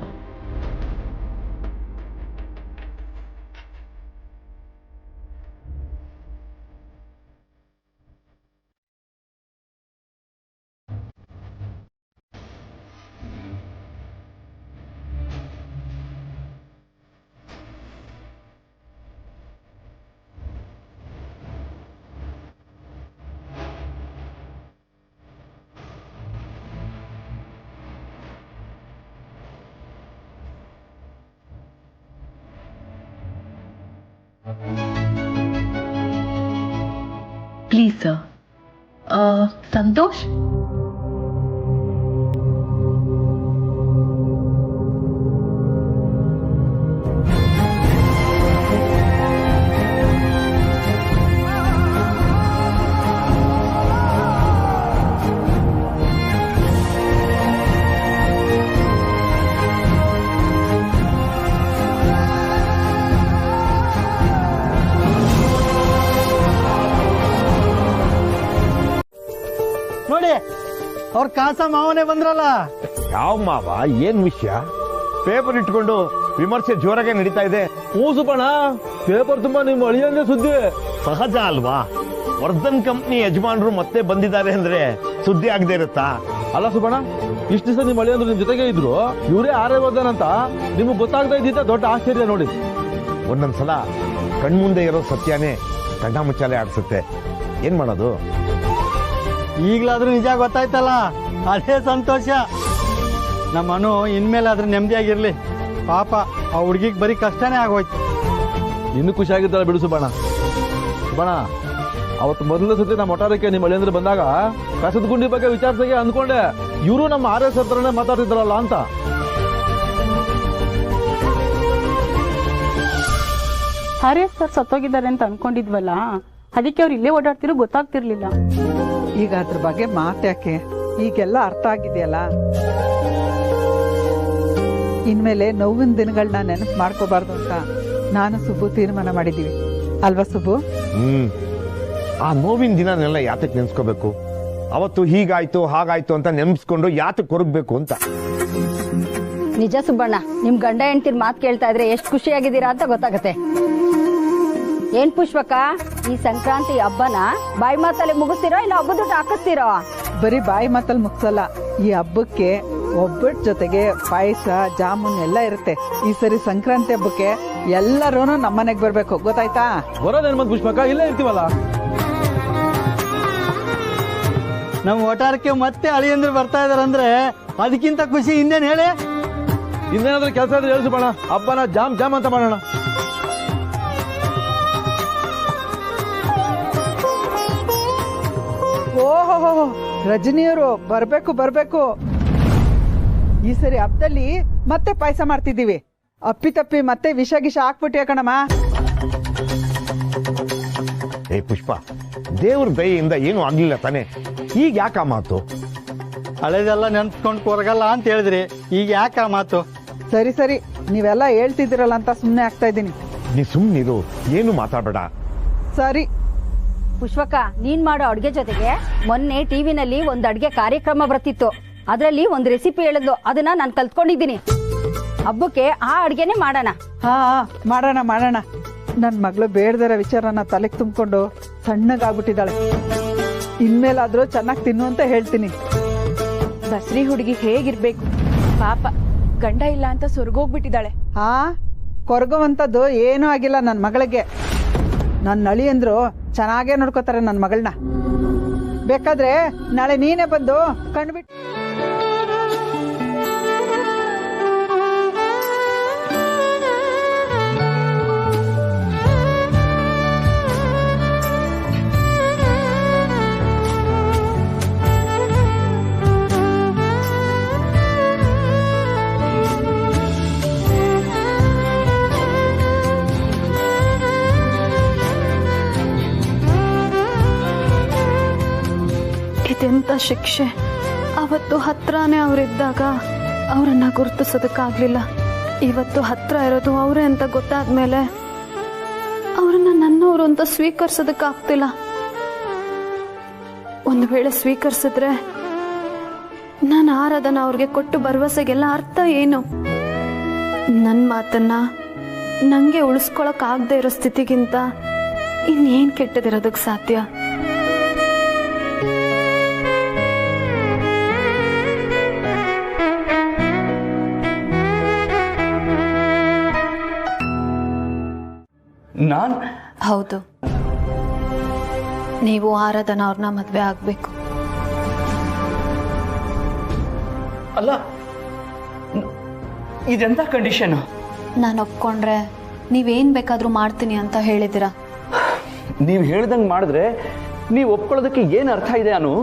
Please sir. Santosh, ನೋಡಿ, ಅವ್ರ ಕಾಸ ಮಾವನೇ ಬಂದ್ರಲ್ಲ. ಯಾವ ಮಾವ, ಏನ್ ವಿಷಯ? ಪೇಪರ್ ಇಟ್ಕೊಂಡು ವಿಮರ್ಶೆ ಜೋರಾಗೆ ನಡೀತಾ ಇದೆ. ಸುಬ್ಬಣ್ಣ, ಪೇಪರ್ ತುಂಬಾ ನಿಮ್ಮ ಅಳಿಯಂದೇ ಸುದ್ದಿ. ಸಹಜ ಅಲ್ವಾ? ವರ್ಧನ್ ಕಂಪ್ನಿ ಯಜಮಾನರು ಮತ್ತೆ ಬಂದಿದ್ದಾರೆ ಅಂದ್ರೆ ಸುದ್ದಿ ಆಗದೆ ಇರುತ್ತಾ? ಅಲ್ಲ ಸುಬ್ಬಣ್ಣ, ಇಷ್ಟು ದಿವಸ ನಿಮ್ಮ ಅಳಿಯಂದ್ರು ನಿಮ್ ಜೊತೆಗೆ ಇದ್ರು, ಇವರೇ ಆರ್ಯವರ್ಧನ್ ಅಂತ ನಿಮ್ಗೆ ಗೊತ್ತಾಗ್ತಾ ಇದ್ದಿದ್ದ ದೊಡ್ಡ ಆಶ್ಚರ್ಯ ನೋಡಿ. ಒಂದೊಂದ್ಸಲ ಕಣ್ಮುಂದೆ ಇರೋ ಸತ್ಯನೇ ಕಣ್ಣ ಮುಚ್ಚಾಲೆ ಆಡ್ಸುತ್ತೆ. ಏನ್ ಮಾಡೋದು? ಈಗ್ಲಾದ್ರೂ ನಿಜ ಗೊತ್ತಾಯ್ತಲ್ಲ, ಅದೇ ಸಂತೋಷ. ನಮ್ಮ ಅನು ಇನ್ಮೇಲಾದ್ರೂ ನೆಮ್ಮದಿಯಾಗಿರ್ಲಿ. ಪಾಪ ಆ ಹುಡ್ಗಿಗ್ ಬರೀ ಕಷ್ಟನೇ ಆಗೋಯ್ತು. ಇನ್ನು ಖುಷಿಯಾಗಿದ್ದಲ್ಲ ಬಿಡು ಸುಬ್ಬಣ್ಣ. ಸುಬ್ಬಣ್ಣ, ಅವತ್ತು ಮೊದಲನೇ ಸತಿ ನಮ್ಮ ಒಟ್ಟಾರಕ್ಕೆ ನಿಮ್ಮ ಅಳಿಯಂದ್ರು ಬಂದಾಗ ಕಸದ ಗುಂಡಿ ಬಗ್ಗೆ ವಿಚಾರಿಸಿಗೆ ಅಂದ್ಕೊಂಡೆ ಇವರು ನಮ್ಮ RS ಹತ್ರನೇ ಮಾತಾಡ್ತಿದ್ರಲ್ಲ ಅಂತ. RS ಸರ್ ಸತ್ತೋಗಿದ್ದಾರೆ ಅಂತ ಅನ್ಕೊಂಡಿದ್ವಲ್ಲ, ಅದಕ್ಕೆ ಅವ್ರು ಇಲ್ಲೇ ಓಡಾಡ್ತಿರೋ ಗೊತ್ತಾಗ್ತಿರ್ಲಿಲ್ಲ. ಈಗ ಅದ್ರ ಬಗ್ಗೆ ಮಾತ್ಯಾಕೆ? ಈಗೆಲ್ಲ ಅರ್ಥ ಆಗಿದೆಯಲ್ಲ. ಇನ್ಮೇಲೆ ನೋವಿನ ದಿನಗಳನ್ನ ನೆನಪು ಮಾಡ್ಕೋಬಾರ್ದು ಅಂತ ನಾನು ಸುಬ್ಬು ತೀರ್ಮಾನ ಮಾಡಿದೀವಿ ಅಲ್ವಾ ಸುಬ್ಬು? ಆ ನೋವಿನ ದಿನನೆಲ್ಲ ಯಾತಕ್ ನೆನ್ಸ್ಕೋಬೇಕು? ಅವತ್ತು ಹೀಗಾಯ್ತು ಹಾಗಾಯ್ತು ಅಂತ ನೆನ್ಸ್ಕೊಂಡು ಯಾತಕ್ ಕೊರಗ್ಬೇಕು ಅಂತ. ನಿಜ ಸುಬ್ಬಣ್ಣ, ನಿಮ್ ಗಂಡ ಹೆಂಡ್ತಿರ್ ಮಾತು ಕೇಳ್ತಾ ಇದ್ರೆ ಎಷ್ಟು ಖುಷಿಯಾಗಿದ್ದೀರಾ ಅಂತ ಗೊತ್ತಾಗತ್ತೆ. ಏನ್ ಪುಷ್ಪಕ್ಕ, ಈ ಸಂಕ್ರಾಂತಿ ಹಬ್ಬನ ಬಾಯಿ ಮಾತಲ್ಲಿ ಮುಗಿಸ್ತಿರೋ ಇಲ್ಲ ಹಬ್ಬದ ದುಡ್ಡು ಹಾಕಿಸ್ತಿರೋ? ಬರೀ ಬಾಯಿ ಮಾತಲ್ಲಿ ಮುಗ್ಸಲ್ಲ. ಈ ಹಬ್ಬಕ್ಕೆ ಒಬ್ಬಟ್ಟು ಜೊತೆಗೆ ಪಾಯಸ, ಜಾಮೂನ್ ಎಲ್ಲ ಇರುತ್ತೆ. ಈ ಸರಿ ಸಂಕ್ರಾಂತಿ ಹಬ್ಬಕ್ಕೆ ಎಲ್ಲರೂ ನಮ್ಮನೆಗೆ ಬರ್ಬೇಕು, ಗೊತ್ತಾಯ್ತಾ? ಬರೋದೇನ್ ಮತ್ ಪುಷ್ಪಕ್ಕ, ಇಲ್ಲೇ ಇರ್ತೀವಲ್ಲ. ನಮ್ಮ ಒಟಾರಕ್ಕೆ ಮತ್ತೆ ಅಳಿಯಂದ್ರು ಬರ್ತಾ ಇದಾರಂದ್ರೆ ಅದಕ್ಕಿಂತ ಖುಷಿ ಇನ್ನೇನ್ ಹೇಳಿ. ಇನ್ನೇನಾದ್ರೂ ಕೆಲಸ ಇದ್ರೆ ಹೇಳಿ ಸುಬ್ಬಣ್ಣ, ಹಬ್ಬನ ಜಾಮ್ ಜಾಮ್ ಅಂತ ಮಾಡೋಣ. ಓಹೋ, ರಜನಿಯವರು ಬರ್ಬೇಕು. ಈ ಸರಿ ಹಬ್ಬದಲ್ಲಿ ಮತ್ತೆ ಪಾಯಸ ಮಾಡ್ತಿದ್ದೀವಿ. ಅಪ್ಪಿತಪ್ಪಿ ಮತ್ತೆ ವಿಷ ಗಿಷ ಹಾಕ್ಬಿಟ್ಟಿ ಕಣಮ್ಮ. ಏ ಪುಷ್ಪ, ದೇವ್ರ ದಯೆಯಿಂದ ಏನು ಆಗ್ಲಿಲ್ಲ ತಾನೆ? ಈಗ ಯಾಕ ಮಾತು? ಹಳೆದೆಲ್ಲ ನೆನ್ಸ್ಕೊಂಡ್ ಕೊರಗಲ್ಲ ಅಂತ ಹೇಳಿದ್ರಿ, ಈಗ ಯಾಕ ಮಾತು? ಸರಿ, ನೀವೆಲ್ಲ ಹೇಳ್ತಿದ್ದೀರಲ್ಲ ಅಂತ ಸುಮ್ಮನೆ ಆಗ್ತಾ ಇದ್ದೀನಿ. ನೀ ಸುಮ್ನಿರು, ಏನು ಮಾತಾಡಬೇಡ. ಸರಿ. ಪುಷ್ಪಕ್ಕ, ನೀನ್ ಮಾಡೋ ಅಡ್ಗೆ ಜೊತೆಗೆ ಮೊನ್ನೆ ಟಿವಿನಲ್ಲಿ ಒಂದ್ ಅಡ್ಗೆ ಕಾರ್ಯಕ್ರಮ ಬರ್ತಿತ್ತು. ಅದ್ರಲ್ಲಿ ಒಂದ್ ರೆಸಿಪಿ ಹೇಳಿದ್ಲು, ಅದನ್ನ ನಾನು ಕಲ್ತ್ಕೊಂಡಿದ್ದೀನಿ. ಹಬ್ಬಕ್ಕೆ ಆ ಅಡ್ಗೆನೆ ಮಾಡೋಣ. ಹಾ, ಮಾಡೋಣ. ನನ್ ಮಗಳು ಬೇಡದರ ವಿಚಾರನ ತಲೆಗೆ ತುಂಬಿಕೊಂಡು ಸಣ್ಣಗಾಗ್ಬಿಟ್ಟಿದ್ದಾಳೆ. ಇನ್ಮೇಲಾದ್ರೂ ಚೆನ್ನಾಗಿ ತಿನ್ನು ಅಂತ ಹೇಳ್ತೀನಿ. ಬಸ್ರಿ ಹುಡುಗಿ ಹೇಗಿರ್ಬೇಕು ಪಾಪ, ಗಂಡ ಇಲ್ಲ ಅಂತ ಸ್ವರ್ಗೋಗ್ಬಿಟ್ಟಿದ್ದಾಳೆ. ಹಾ, ಕೊರಗುವಂಥದ್ದು ಏನೂ ಆಗಿಲ್ಲ ನನ್ನ ಮಗಳಿಗೆ. ನನ್ನ ಅಳಿಯಂದ್ರು ಚೆನ್ನಾಗೇ ನೋಡ್ಕೋತಾರೆ ನನ್ನ ಮಗಳನ್ನ. ಬೇಕಾದ್ರೆ ನಾಳೆ ನೀನೇ ಬಂದು ಕಂಡ್ಬಿಟ್ಟು. ಶಿಕ್ಷೆ. ಅವತ್ತು ಹತ್ರನೇ ಅವರಿದ್ದಾಗ ಅವರನ್ನ ಗುರುತಿಸೋದಕ್ಕಾಗ್ಲಿಲ್ಲ. ಇವತ್ತು ಹತ್ರ ಇರೋದು ಅವರೇ ಅಂತ ಗೊತ್ತಾದ್ಮೇಲೆ ಅವರನ್ನ ನನ್ನವರು ಅಂತ ಸ್ವೀಕರಿಸೋದಕ್ಕಾಗ್ತಿಲ್ಲ. ಒಂದು ವೇಳೆ ಸ್ವೀಕರಿಸಿದ್ರೆ ನಾನು ಆರಾಧನಾ ಅವ್ರಿಗೆ ಕೊಟ್ಟು ಭರವಸೆಗೆಲ್ಲ ಅರ್ಥ ಏನು? ನನ್ನ ಮಾತನ್ನ ನಂಗೆ ಉಳಿಸ್ಕೊಳಕ್ ಆಗದೆ ಇರೋ ಸ್ಥಿತಿಗಿಂತ ಇನ್ನೇನ್ ಕೆಟ್ಟದಿರೋದಕ್ಕೆ ಸಾಧ್ಯ? ಹೌದು, ನೀವು ಆರಾಧನಾ ಅವ್ರನ್ನ ಮದ್ವೆ ಆಗ್ಬೇಕು. ಅಲ್ಲ, ಇದೆಂತ ಕಂಡೀಷನ್? ನಾನು ಒಪ್ಕೊಂಡ್ರೆ ನೀವೇನ್ ಬೇಕಾದ್ರೂ ಮಾಡ್ತೀನಿ ಅಂತ ಹೇಳಿದಿರ. ನೀವು ಹೇಳ್ದಂಗೆ ಮಾಡಿದ್ರೆ ನೀವು ಒಪ್ಕೊಳ್ಳೋದಕ್ಕೆ ಏನು ಅರ್ಥ ಇದೆ? ಅನು,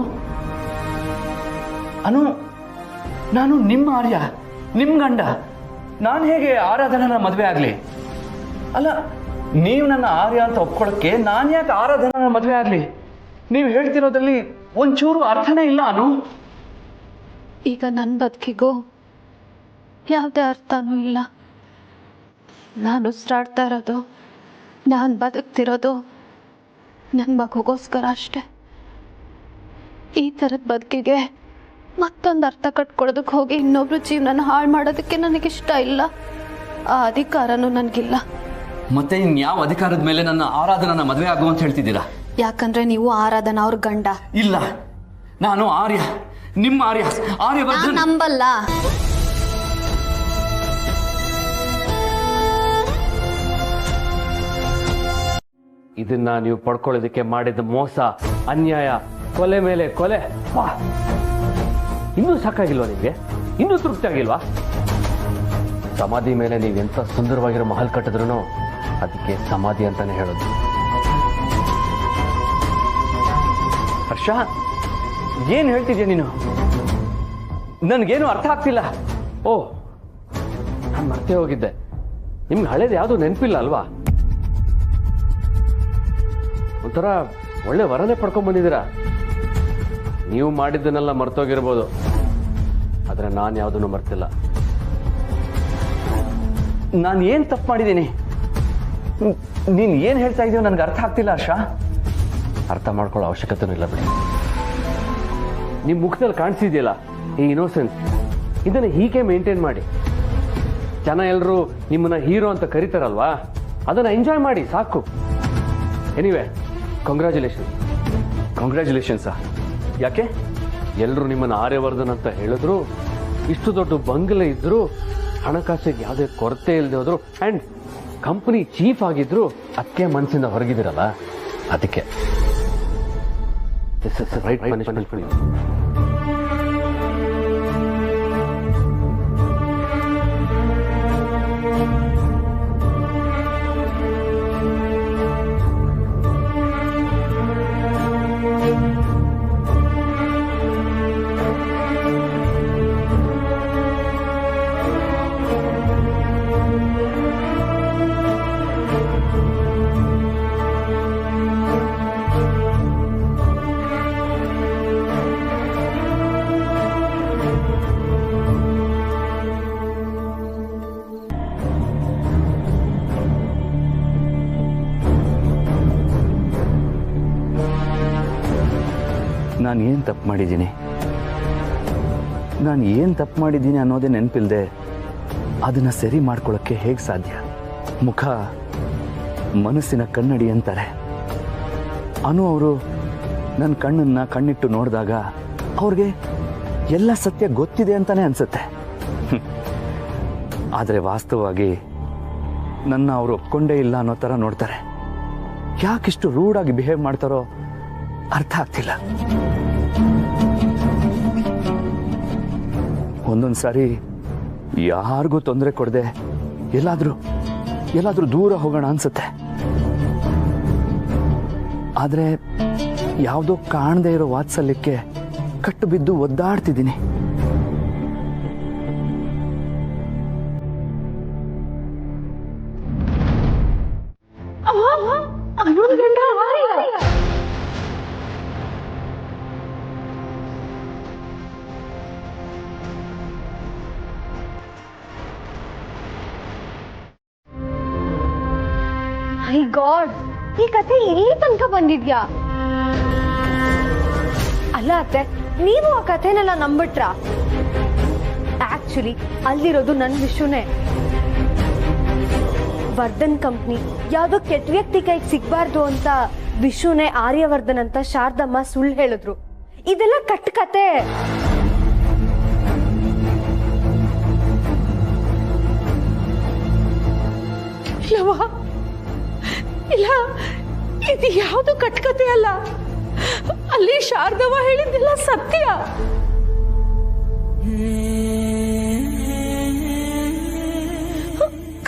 ನಾನು ನಿಮ್ಮ ಆರ್ಯ, ನಿಮ್ಮ ಗಂಡ. ನಾನು ಹೇಗೆ ಆರಾಧನನ ಮದುವೆ ಆಗಲಿ? ಅಲ್ಲ, ನೀವು ನನ್ನ ಆರ್ಯ ಅಂತ ಒಪ್ಕೊಳ್ಳೋಕ್ಕೆ ನಾನು ಯಾಕೆ ಆರಾಧನನ ಮದುವೆ ಆಗಲಿ? ನೀವು ಹೇಳ್ತಿರೋದ್ರಲ್ಲಿ ಒಂಚೂರು ಅರ್ಥನೇ ಇಲ್ಲ. ಈಗ ನನ್ನ ಬದುಕಿಗೂ ಯಾವುದೇ ಅರ್ಥನೂ ಇಲ್ಲ. ನಾನು ಉಸಿರಾಡ್ತಾ ಇರೋದು, ನಾನು ಬದುಕ್ತಿರೋದು ನನ್ನ ಮಗುಗೋಸ್ಕರ ಅಷ್ಟೆ. ಈ ಥರದ ಬದುಕಿಗೆ ಮತ್ತೊಂದು ಅರ್ಥ ಕಟ್ಕೊಡೋದಕ್ಕೆ ಹೋಗಿ ಇನ್ನೊಬ್ರು ಜೀವನ ಹಾಳು ಮಾಡೋದಕ್ಕೆ ನನಗಿಷ್ಟ ಇಲ್ಲ. ಆ ಅಧಿಕಾರನೂ ನನಗಿಲ್ಲ. ಮತ್ತೆ ಇನ್ಯಾವ ಅಧಿಕಾರದ ಮೇಲೆ ನನ್ನ ಆರಾಧನನ ಮದುವೆ ಆಗು ಅಂತ ಹೇಳ್ತಿದ್ದೀರಾ? ಯಾಕಂದ್ರೆ ನೀವು ಆರಾಧನಾ ಅವ್ರ ಗಂಡ. ಇಲ್ಲ, ನಾನು ಆರ್ಯ, ನಿಮ್ಮ ಆರ್ಯ, ಆರ್ಯವರ್ಧನ್. ನಂಬಲ್ಲ. ಇದನ್ನ ನೀವು ಪಡ್ಕೊಳ್ಳೋದಕ್ಕೆ ಮಾಡಿದ ಮೋಸ, ಅನ್ಯಾಯ, ಕೊಲೆ ಮೇಲೆ ಕೊಲೆ, ಇನ್ನೂ ಸಾಕಾಗಿಲ್ವಾ ನಿಮ್ಗೆ? ಇನ್ನೂ ತೃಪ್ತಿ ಆಗಿಲ್ವಾ? ಸಮಾಧಿ ಮೇಲೆ ನೀವು ಎಂತ ಸುಂದರವಾಗಿರೋ ಮಹಲ್ ಕಟ್ಟಿದ್ರು ಅದಕ್ಕೆ ಸಮಾಧಿ ಅಂತಾನೆ ಹೇಳೋದು. ಹರ್ಷ, ಏನ್ ಹೇಳ್ತಿದ್ಯಾ ನೀನು? ನನ್ಗೇನು ಅರ್ಥ ಆಗ್ತಿಲ್ಲ. ಓ, ನಾನು ಮರ್ತೇ ಹೋಗಿದ್ದೆ. ನಿಮ್ಗೆ ಹಳೇದು ಯಾವುದು ನೆನಪಿಲ್ಲ ಅಲ್ವಾ? ಒಂಥರ ಒಳ್ಳೆ ವರನೇ ಪಡ್ಕೊಂಡ್ ಬಂದಿದ್ದೀರಾ. ನೀವು ಮಾಡಿದ್ದನ್ನೆಲ್ಲ ಮರ್ತೋಗಿರ್ಬೋದು, ಆದ್ರೆ ನಾನು ಯಾವುದನ್ನು ಮರ್ತಿಲ್ಲ. ನಾನು ಏನ್ ತಪ್ಪು ಮಾಡಿದ್ದೀನಿ? ನೀನ್ ಏನ್ ಹೇಳ್ತಾ ಇದೀಯೋ ನನ್ಗೆ ಅರ್ಥ ಆಗ್ತಿಲ್ಲ ಹರ್ಷ. ಅರ್ಥ ಮಾಡ್ಕೊಳ್ಳೋ ಅವಶ್ಯಕತೆನೂ ಇಲ್ಲ ಬಿಡಿ. ನಿಮ್ ಮುಖದಲ್ಲಿ ಕಾಣಿಸಿದ್ಯಲ್ಲ ಈ ಇನ್ನೋಸೆನ್ಸ್, ಇದನ್ನ ಹೀಗೆ ಮೇಂಟೈನ್ ಮಾಡಿ. ಜನ ಎಲ್ಲರೂ ನಿಮ್ಮನ್ನ ಹೀರೋ ಅಂತ ಕರೀತಾರಲ್ವಾ, ಅದನ್ನ ಎಂಜಾಯ್ ಮಾಡಿ ಸಾಕು. ಎನಿವೆ, ಕಂಗ್ರ್ಯಾಚುಲೇಷನ್ಸಾ? ಯಾಕೆ? ಎಲ್ಲರೂ ನಿಮ್ಮನ್ನ ಆರ್ಯವರ್ಧನ್ ಅಂತ ಹೇಳಿದ್ರು, ಇಷ್ಟು ದೊಡ್ಡ ಬಂಗಲೆ ಇದ್ರು, ಹಣಕಾಸಿಗೆ ಯಾವುದೇ ಕೊರತೆ ಇಲ್ಲದೆ ಹೋದ್ರು, ಅಂಡ್ ಕಂಪನಿ ಚೀಫ್ ಆಗಿದ್ರು, ಅದಕ್ಕೆ ಮನಸ್ಸಿಂದ ಹೊರಗಿದಿರಲ್ಲ, ಅದಕ್ಕೆ this is right punishment for you. ನಾನು ಏನು ತಪ್ಪು ಮಾಡಿದ್ದೀನಿ ಅನ್ನೋದೇ ನೆನಪಿಲ್ಲದೆ ಅದನ್ನ ಸರಿ ಮಾಡ್ಕೊಳ್ಳೋಕ್ಕೆ ಹೇಗೆ ಸಾಧ್ಯ? ಮುಖ ಮನಸ್ಸಿನ ಕನ್ನಡಿ ಅಂತಾರೆ. ಅನು ಅವರು ನನ್ನ ಕಣ್ಣನ್ನ ಕಣ್ಣಿಟ್ಟು ನೋಡಿದಾಗ ಅವ್ರಿಗೆ ಎಲ್ಲ ಸತ್ಯ ಗೊತ್ತಿದೆ ಅಂತಾನೆ ಅನ್ಸುತ್ತೆ. ಆದರೆ ವಾಸ್ತವವಾಗಿ ನನ್ನ ಅವರು ಒಪ್ಕೊಂಡೇ ಇಲ್ಲ ಅನ್ನೋ ಥರ ನೋಡ್ತಾರೆ. ಯಾಕಿಷ್ಟು ರೂಢಾಗಿ ಬಿಹೇವ್ ಮಾಡ್ತಾರೋ ಅರ್ಥ ಆಗ್ತಿಲ್ಲ. ಒಂದೊಂದು ಸಾರಿ ಯಾರಿಗೂ ತೊಂದರೆ ಕೊಡದೆ ಎಲ್ಲಾದ್ರೂ ದೂರ ಹೋಗೋಣ ಅನ್ಸುತ್ತೆ. ಆದ್ರೆ ಯಾವುದೋ ಕಾಣದೇ ಇರೋ ವಾತ್ಸಲ್ಯಕ್ಕೆ ಕಟ್ಟು ಬಿದ್ದು ಒದ್ದಾಡ್ತಿದ್ದೀನಿ. ಮೈ ಗಾಡ್, ಈ ಕಥೆ ಇಲ್ಲಿ ತನಕ ಬಂದಿದ್ಯಾ? ಅಲ್ಲ ಅತ್ತೆ, ನೀವು ಆ ಕಥೆನೆಲ್ಲ ನಂಬಿಟ್ರ? ಆಕ್ಚುಲಿ ಅಲ್ಲಿರೋದು ನನ್ ವಿಷುನೇ. ವರ್ಧನ್ ಕಂಪ್ನಿ ಯಾವ್ದೋ ಕೆಟ್ಟ ವ್ಯಕ್ತಿ ಕೈಗೆ ಸಿಗ್ಬಾರ್ದು ಅಂತ ವಿಷುನೇ ಆರ್ಯವರ್ಧನ್ ಅಂತ ಶಾರದಮ್ಮ ಸುಳ್ಳು ಹೇಳಿದ್ರು. ಇದೆಲ್ಲ ಕಟ್ಟ ಕತೆ. ಇಲ್ಲವಾ, ಇಲ್ಲ, ಇದು ಯಾವುದು ಕಟ್ಕತೆ ಅಲ್ಲ. ಅಲ್ಲಿ ಶಾರದವ್ವ ಹೇಳಿದ್ದೆಲ್ಲ ಸತ್ಯ.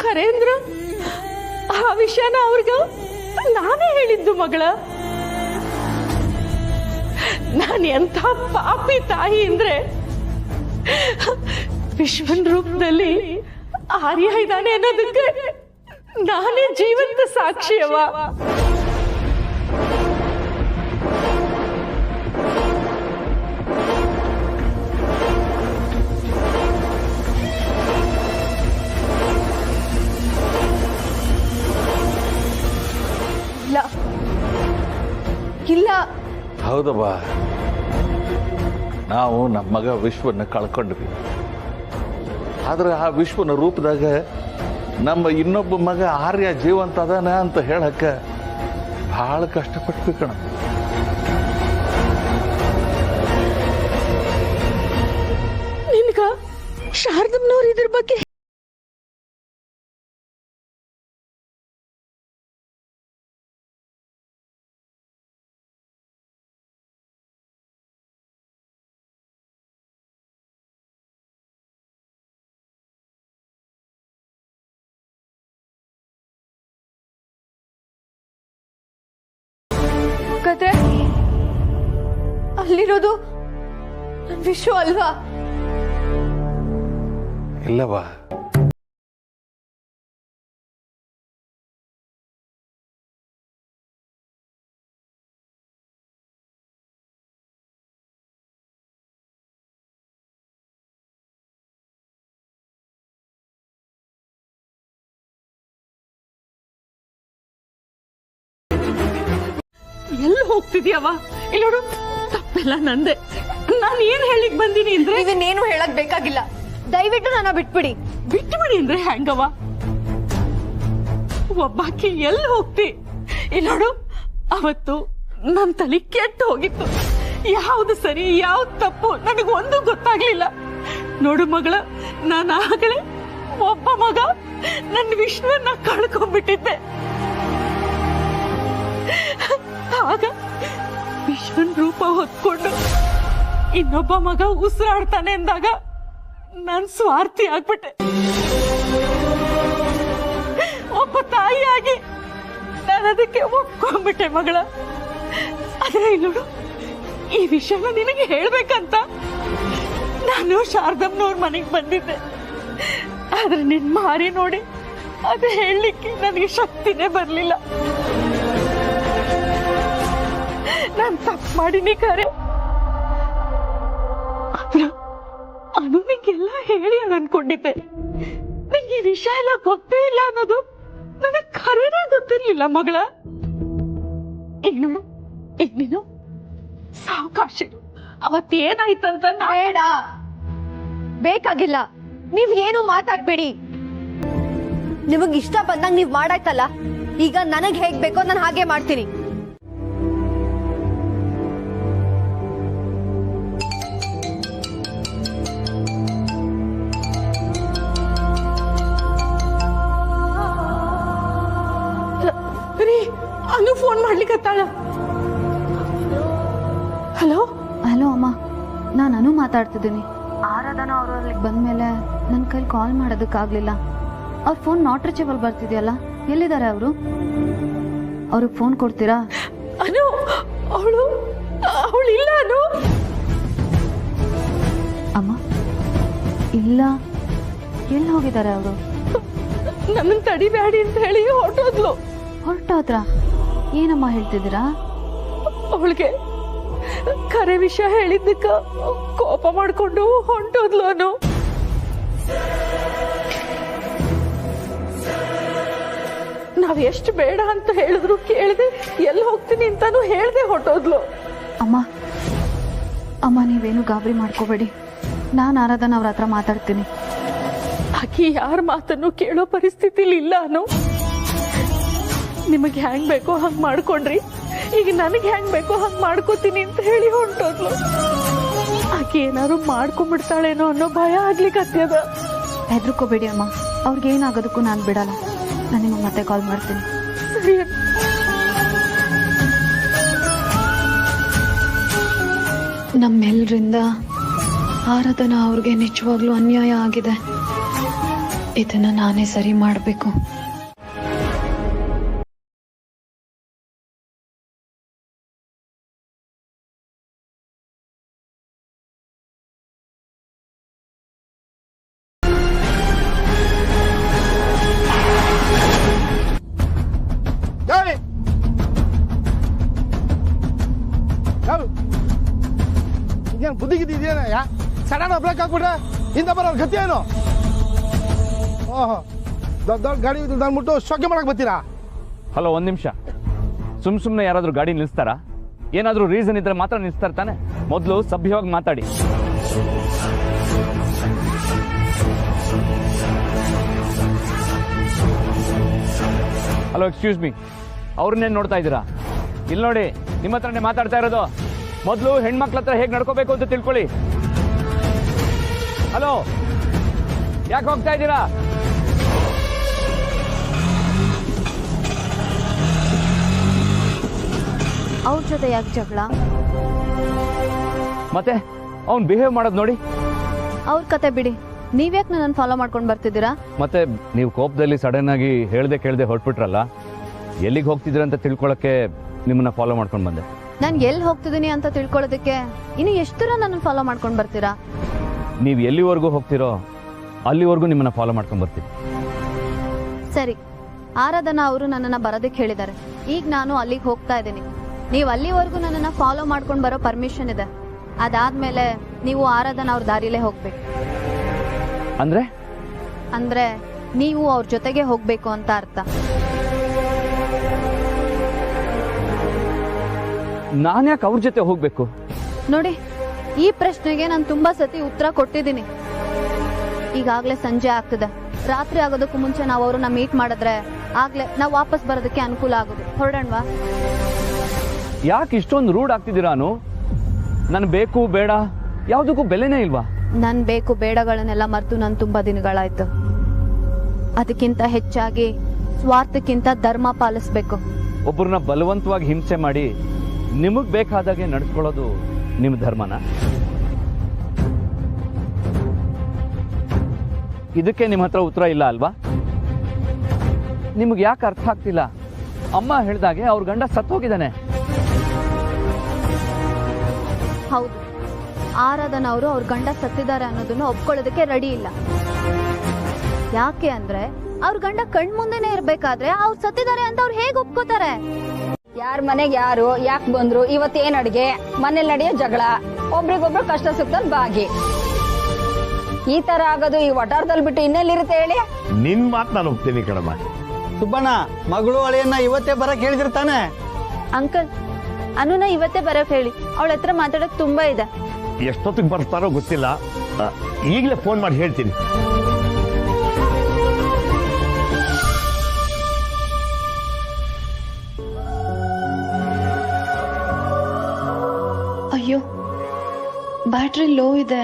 ಖರೇಂದ್ರ ಆ ವಿಷಯನ ಅವ್ರಿಗ ನಾನೇ ಹೇಳಿದ್ದು ಮಗಳ. ನಾನು ಎಂಥ ಪಾಪಿ ತಾಯಿ ಅಂದ್ರೆ, ವಿಶ್ವನ್ ರೂಪದಲ್ಲಿ ಆರ್ಯ ಇದ್ದಾನೆ ಅನ್ನೋದಕ್ಕೆ ನಾನೇ ಜೀವಂತ ಸಾಕ್ಷಿಯವ. ಇಲ್ಲ ಇಲ್ಲ, ಹೌದವ್ವ, ನಾವು ನಮ್ಮ ಮಗ ವಿಶ್ವನ ಕಳ್ಕೊಂಡ್ವಿ. ಆದ್ರೆ ಆ ವಿಶ್ವನ ರೂಪದಾಗ ನಮ್ಮ ಇನ್ನೊಬ್ಬ ಮಗ ಆರ್ಯ ಜೀವಂತ ಅದಾನ ಅಂತ ಹೇಳಕ್ಕ ಬಹಳ ಕಷ್ಟಪಟ್ವಿ ಕಣ. ನಿನ್ಗ ಶಾರದಮ್ಮನವ್ರು ಇದ್ರ ಬಗ್ಗೆ ಅಲ್ಲಿರೋದು ನನ್ ವಿಷು ಅಲ್ವಾ? ಇಲ್ಲವಾ, ಎಲ್ಲಿ ಹೋಗ್ತಿದ್ಯವ? ಇಲ್ಲಿ ನೋಡು, ತಪ್ಪೆಲ್ಲ ನಂದೆ. ನಾನು ಏನ್ ಹೇಳಿಕ್ ಬಂದೀನಿ ಅಂದ್ರೆ, ನೀವೇನೇನು ಹೇಳಕ್ ಬೇಕಾಗಿಲ್ಲ. ದಯವಿಟ್ಟು ನನ್ನ ಬಿಟ್ಬಿಡಿ. ಬಿಟ್ಬಿಡಿ ಅಂದ್ರೆ ಹೆಂಗವ? ಒಬ್ಬಾಕಿ ಎಲ್ಲಿ ಹೋಗ್ತಿ? ಇಲ್ಲಿ ನೋಡು, ಅವತ್ತು ನನ್ ತಲೆ ಕೆಟ್ಟು ಹೋಗಿತ್ತು. ಯಾವ್ದು ಸರಿ ಯಾವ್ದು ತಪ್ಪು ನನಗೊಂದು ಗೊತ್ತಾಗ್ಲಿಲ್ಲ. ನೋಡು ಮಗಳ, ನಾನು ಆಗಲೇ ಒಬ್ಬ ಮಗ ನನ್ನ ವಿಶ್ವನ್ನ ಕಳ್ಕೊಂಡ್ಬಿಟ್ಟಿದ್ದೆ. ಆಗ ವಿಶ್ವನ್ ರೂಪ ಹೊತ್ಕೊಂಡು ಇನ್ನೊಬ್ಬ ಮಗ ಉಸಿರಾಡ್ತಾನೆ ಅಂದಾಗ ನಾನ್ ಸ್ವಾರ್ಥಿ ಆಗ್ಬಿಟ್ಟೆ. ಒಬ್ಬ ತಾಯಿಯಾಗಿ ನಾನು ಅದಕ್ಕೆ ಒಪ್ಕೊಂಡ್ಬಿಟ್ಟೆ ಮಗಳ. ಆದ್ರೆ ಇಲ್ಲೋಡು, ಈ ವಿಷಯನ ನಿನಗೆ ಹೇಳ್ಬೇಕಂತ ನಾನು ಶಾರದಮ್ಮನವ್ರ ಮನೆಗೆ ಬಂದಿದ್ದೆ. ಆದ್ರೆ ನಿನ್ ಮಾರಿ ನೋಡಿ ಅದು ಹೇಳಲಿಕ್ಕೆ ನನಗೆ ಶಕ್ತಿನೇ ಬರ್ಲಿಲ್ಲ. ನಾನ್ ತಪ್ಪು ಮಾಡಿನಿ ಖರೆ. ಅದು ನಿಂಗೆಲ್ಲ ಹೇಳಿ ಅನ್ಕೊಂಡಿದ್ದೆ. ನಿಂಗೆ ಈ ವಿಷಯ ಎಲ್ಲ ಗೊತ್ತೇ ಇಲ್ಲ ಅನ್ನೋದು ನನಗೆ ಖರೇನೇ ಗೊತ್ತಿರ್ಲಿಲ್ಲ ಮಗಳ. ಈಗ ನೀನು ಸಾವಕಾಶ. ಅವತ್ತೇನಾಯ್ತಂತ ಬೇಡ, ಬೇಕಾಗಿಲ್ಲ. ನೀವ್ ಏನು ಮಾತಾಡ್ಬೇಡಿ. ನಿಮಗ್ ಇಷ್ಟ ಬಂದಂಗ್ ನೀವ್ ಮಾಡಾಯ್ತಲ್ಲ, ಈಗ ನನಗ್ ಹೇಗ್ ಬೇಕೋ ನಾನು ಹಾಗೆ ಮಾಡ್ತೀನಿ. ಅನು ಫೋನ್ ಮಾಡ್ಲಿಕ್ಕತ್ತಾಳ. ಹಲೋ ಹಲೋ ಅಮ್ಮ, ನಾನು ಅನು ಮಾತಾಡ್ತಿದ್ದೀನಿ. ಆರಾಧನಾ ಅವರು ಅಲ್ಲಿಗೆ ಬಂದ್ಮೇಲೆ ನನ್ನ ಕೈಲಿ ಕಾಲ್ ಮಾಡೋದಕ್ಕಾಗ್ಲಿಲ್ಲ. ಅವ್ರ ಫೋನ್ ನಾಟ್ ರೀಚೇಬಲ್ ಬರ್ತಿದೆಯಲ್ಲ, ಎಲ್ಲಿದ್ದಾರೆ ಅವರು? ಅವ್ರಿಗೆ ಫೋನ್ ಕೊಡ್ತೀರಾ? ಅನು, ಅವಳು ಇಲ್ಲ. ಅನು ಅಮ್ಮ, ಇಲ್ಲ, ಎಲ್ಲಿ ಹೋಗಿದ್ದಾರೆ ಅವರು? ನನ್ನ ತಡಿಬ್ಯಾಡಿ ಅಂತ ಹೇಳಿ ಹೊರಟೋದ್ರ? ಏನಮ್ಮ ಹೇಳ್ತಿದ್ದೀರಾ? ಅವಳಿಗೆ ಖರೆ ವಿಷಯ ಹೇಳಿದ್ದಕ್ಕ ಕೋಪ ಮಾಡ್ಕೊಂಡು ಹೊಂಟೋದ್ಲು. ಅನು, ನಾವ್ ಎಷ್ಟು ಬೇಡ ಅಂತ ಹೇಳಿದ್ರು ಕೇಳದೆ ಎಲ್ಲಿ ಹೋಗ್ತೀನಿ ಅಂತಾನು ಹೇಳ್ದೆ ಹೊಟ್ಟೋದ್ಲು. ಅಮ್ಮ ಅಮ್ಮ ನೀವೇನು ಗಾಬರಿ ಮಾಡ್ಕೋಬೇಡಿ, ನಾನು ಆರಾಧನ ಅವ್ರ ಹತ್ರ ಮಾತಾಡ್ತೀನಿ. ಆಕಿ ಯಾರ ಮಾತನ್ನು ಕೇಳೋ ಪರಿಸ್ಥಿತಿಲಿ ಇಲ್ಲ ಅನ್ನೋ. ನಿಮಗೆ ಹೆಂಗ್ ಬೇಕೋ ಹಂಗ್ ಮಾಡ್ಕೊಂಡ್ರಿ, ಈಗ ನನಗೆ ಹೆಂಗ್ ಬೇಕೋ ಹಂಗ್ ಮಾಡ್ಕೋತೀನಿ ಅಂತ ಹೇಳಿ ಹೊಂಟೋದ್ಲು. ಆಕಿ ಏನಾದ್ರು ಮಾಡ್ಕೊಂಡ್ಬಿಡ್ತಾಳೇನೋ ಅನ್ನೋ ಭಯ ಆಗ್ಲಿಕ್ಕತ್ಯದ. ಹೆದರ್ಕೋಬೇಡಿ ಅಮ್ಮ, ಅವ್ರಿಗೆ ಏನಾಗೋದಕ್ಕೂ ನಾನು ಬಿಡಲ್ಲ. ನಾನು ನಿಮಗೆ ಮತ್ತೆ ಕಾಲ್ ಮಾಡ್ತೀನಿ. ಸರಿ. ನಮ್ಮೆಲ್ಲರಿಂದ ಆರಾಧನಾ ಅವ್ರಿಗೆ ನಿಜವಾಗ್ಲೂ ಅನ್ಯಾಯ ಆಗಿದೆ. ಇದನ್ನ ನಾನೇ ಸರಿ ಮಾಡಬೇಕು. ಏನು ಬುದ್ಧಿಗಿದ್ದೇನ ಸಡನ್ ಬ್ರೇಕ್ ಹಾಕ್ಬಿಟ್ರೆ ಹಿಂದ ಬರೋರ್ ಗತಿ ಏನು? ಓಹೋ, ದೊಡ್ಡ ದೊಡ್ಡ ಗಾಡಿ ಅಂದ್ಬಿಟ್ಟು ಶೋಕಿ ಮಾಡಕ್ ಬರ್ತೀರಾ? ಹಲೋ, ಒಂದು ನಿಮಿಷ. ಸುಮ್ಮನೆ ಯಾರಾದರೂ ಗಾಡಿ ನಿಲ್ಲಿಸ್ತಾರಾ? ಏನಾದರೂ ರೀಸನ್ ಇದ್ರೆ ಮಾತ್ರ ನಿಲ್ಲಿಸ್ತಾರೆ ತಾನೆ? ಮೊದಲು ಸಭ್ಯವಾಗಿ ಮಾತಾಡಿ. ಹಲೋ, ಎಕ್ಸ್ಕ್ಯೂಸ್ ಮೀ, ಅವ್ರನ್ನೇನು ನೋಡ್ತಾ ಇದ್ದೀರಾ? ಇಲ್ಲಿ ನೋಡಿ, ನಿಮ್ಮ ಹತ್ರನೇ ಮಾತಾಡ್ತಾ ಇರೋದು. ಮೊದಲು ಹೆಣ್ಮಕ್ಳ ಹತ್ರ ಹೇಗೆ ನಡ್ಕೋಬೇಕು ಅಂತ ತಿಳ್ಕೊಳ್ಳಿ. ಹಲೋ, ಯಾಕೆ ಹೋಗ್ತಾ ಇದ್ದೀರಾ? ಅವ್ರ ಜೊತೆ ಯಾಕೆ ಜಗಳ? ಮತ್ತೆ ಅವ್ನು ಬಿಹೇವ್ ಮಾಡೋದು ನೋಡಿ. ಅವ್ರ ಕತೆ ಬಿಡಿ, ನೀವ್ಯಾಕೆ ನನ್ನನ್ನು ಫಾಲೋ ಮಾಡ್ಕೊಂಡು ಬರ್ತಿದ್ದೀರಾ? ಮತ್ತೆ ನೀವು ಕೋಪದಲ್ಲಿ ಸಡನ್ ಆಗಿ ಹೇಳ್ದೆ ಕೇಳ್ದೆ ಹೊರಟ್ಬಿಟ್ರಲ್ಲ, ಎಲ್ಲಿಗೆ ಹೋಗ್ತಿದ್ದೀರ ಅಂತ ತಿಳ್ಕೊಳಕ್ಕೆ ನಿಮ್ಮನ್ನ ಫಾಲೋ ಮಾಡ್ಕೊಂಡು ಬಂದೆ. ನಾನು ಎಲ್ಲಿ ಹೋಗ್ತಿದ್ದೀನಿ ಅಂತ ತಿಳ್ಕೊಳ್ಳೋದಕ್ಕೆ ಇನ್ನು ಎಷ್ಟು ದೂರ ನನ್ನನ್ನು ಫಾಲೋ ಮಾಡ್ಕೊಂಡು ಬರ್ತೀರಾ? ನೀವು ಎಲ್ಲಿವರೆಗೂ ಹೋಗ್ತಿರೋ ಅಲ್ಲಿವರೆಗೂ ನಿಮ್ಮನ್ನ ಫಾಲೋ ಮಾಡ್ಕೊಂಡು ಬರ್ತೀನಿ. ಸರಿ, ಆರಾಧನಾ ಅವರು ನನ್ನನ್ನು ಬರೋದಕ್ಕೆ ಹೇಳಿದ್ದಾರೆ. ಈಗ ನಾನು ಅಲ್ಲಿಗೆ ಹೋಗ್ತಾ ಇದ್ದೀನಿ. ನೀವು ಅಲ್ಲಿವರೆಗೂ ನನ್ನನ್ನು ಫಾಲೋ ಮಾಡ್ಕೊಂಡು ಬರೋ ಪರ್ಮಿಷನ್ ಇದೆ. ಅದಾದ್ಮೇಲೆ ನೀವು ಆರಾಧನಾ ಅವ್ರ ದಾರಿಲೇ ಹೋಗ್ಬೇಕು. ಅಂದ್ರೆ ನೀವು ಅವ್ರ ಜೊತೆಗೆ ಹೋಗ್ಬೇಕು ಅಂತ ಅರ್ಥ. ನಾನ್ಯಾಕೆ ಅವ್ರ ಜೊತೆ ಹೋಗ್ಬೇಕು? ನೋಡಿ, ಈ ಪ್ರಶ್ನೆಗೆ ನಾನು ತುಂಬಾ ಸತಿ ಉತ್ತರ ಕೊಟ್ಟಿದ್ದೀನಿ. ಈಗಾಗ್ಲೇ ಸಂಜೆ ಆಗ್ತದೆ. ರಾತ್ರಿ ಆಗೋದಕ್ಕೂ ಮುಂಚೆ ನಾವು ಅವ್ರನ್ನ ಮೀಟ್ ಮಾಡಿದ್ರೆ ಆಗ್ಲೇ ನಾವು ವಾಪಸ್ ಬರೋದಕ್ಕೆ ಅನುಕೂಲ ಆಗೋದು. ಹೊರಡೋಣವಾ? ಯಾಕೆ ಇಷ್ಟೊಂದು ರೂಢ್ ಆಗ್ತಿದ್ದೀರಾ? ನನ್ ಬೇಕು ಬೇಡ ಯಾವುದಕ್ಕೂ ಬೆಲೆನೇ ಇಲ್ವಾ? ನನ್ ಬೇಕು ಬೇಡಗಳನ್ನೆಲ್ಲ ಮರೆತು ನಾನು ತುಂಬಾ ದಿನಗಳಾಯ್ತು. ಅದಕ್ಕಿಂತ ಹೆಚ್ಚಾಗಿ ಸ್ವಾರ್ಥಕ್ಕಿಂತ ಧರ್ಮ ಪಾಲಿಸ್ಬೇಕು. ಒಬ್ಬರನ್ನ ಬಲವಂತವಾಗಿ ಹಿಂಸೆ ಮಾಡಿ ನಿಮಗ್ ಬೇಕಾದಾಗೆ ನಡ್ಸ್ಕೊಳ್ಳೋದು ನಿಮ್ ಧರ್ಮನ? ಇದಕ್ಕೆ ನಿಮ್ಮ ಹತ್ರ ಉತ್ತರ ಇಲ್ಲ ಅಲ್ವಾ? ನಿಮ್ಗೆ ಯಾಕೆ ಅರ್ಥ ಆಗ್ತಿಲ್ಲ? ಅಮ್ಮ ಹೇಳ್ದಾಗೆ ಅವ್ರ ಗಂಡ ಸತ್ತೋಗಿದ್ದಾನೆ. ಹೌದು, ಆರಾಧನಾ ಅವರು ಅವ್ರ ಗಂಡ ಸತ್ತಿದ್ದಾರೆ ಅನ್ನೋದನ್ನ ಒಪ್ಕೊಳ್ಳೋದಕ್ಕೆ ರೆಡಿ ಇಲ್ಲ. ಯಾಕೆ ಅಂದ್ರೆ ಅವ್ರ ಗಂಡ ಕಣ್ಮುಂದೆನೆ ಇರ್ಬೇಕಾದ್ರೆ ಅವ್ರು ಸತ್ತಿದ್ದಾರೆ ಅಂತ ಅವ್ರು ಹೇಗೆ ಒಪ್ಕೋತಾರೆ? ಯಾರ ಮನೆಗೆ ಯಾರು ಯಾಕೆ ಬಂದ್ರು, ಇವತ್ತೇನ್ ಅಡ್ಗೆ, ಮನೇಲಿ ನಡೆಯೋ ಜಗಳ, ಒಬ್ರಿಗೊಬ್ರು ಕಷ್ಟ ಸುಖದಲ್ಲಿ ಭಾಗಿ. ಈ ತರ ಆಗೋದು ಈ ವಟಾರದಲ್ಲಿ ಬಿಟ್ಟು ಇನ್ನೆಲ್ಲಿರುತ್ತೆ ಹೇಳಿ? ನಿನ್ ಮಾತು ನಾನು ಹೋಗ್ತೀನಿ ಕಣಮ್ಮ. ಸುಬ್ಬಣ್ಣ, ಮಗಳು ಅಳಿಯನ್ನ ಇವತ್ತೇ ಬರಕ್ ಹೇಳಿದಿರ್ತಾನೆ. ಅಂಕಲ್, ಅನುನ ಇವತ್ತೇ ಬರಕ್ ಹೇಳಿ, ಅವಳ ಹತ್ರ ಮಾತಾಡಕ್ ತುಂಬಾ ಇದೆ. ಎಷ್ಟೊತ್ತಿಗೆ ಬರ್ತಾರೋ ಗೊತ್ತಿಲ್ಲ, ಈಗಲೇ ಫೋನ್ ಮಾಡಿ ಹೇಳ್ತೀನಿ. ಅಯ್ಯೋ, ಬ್ಯಾಟ್ರಿ ಲೋ ಇದೆ.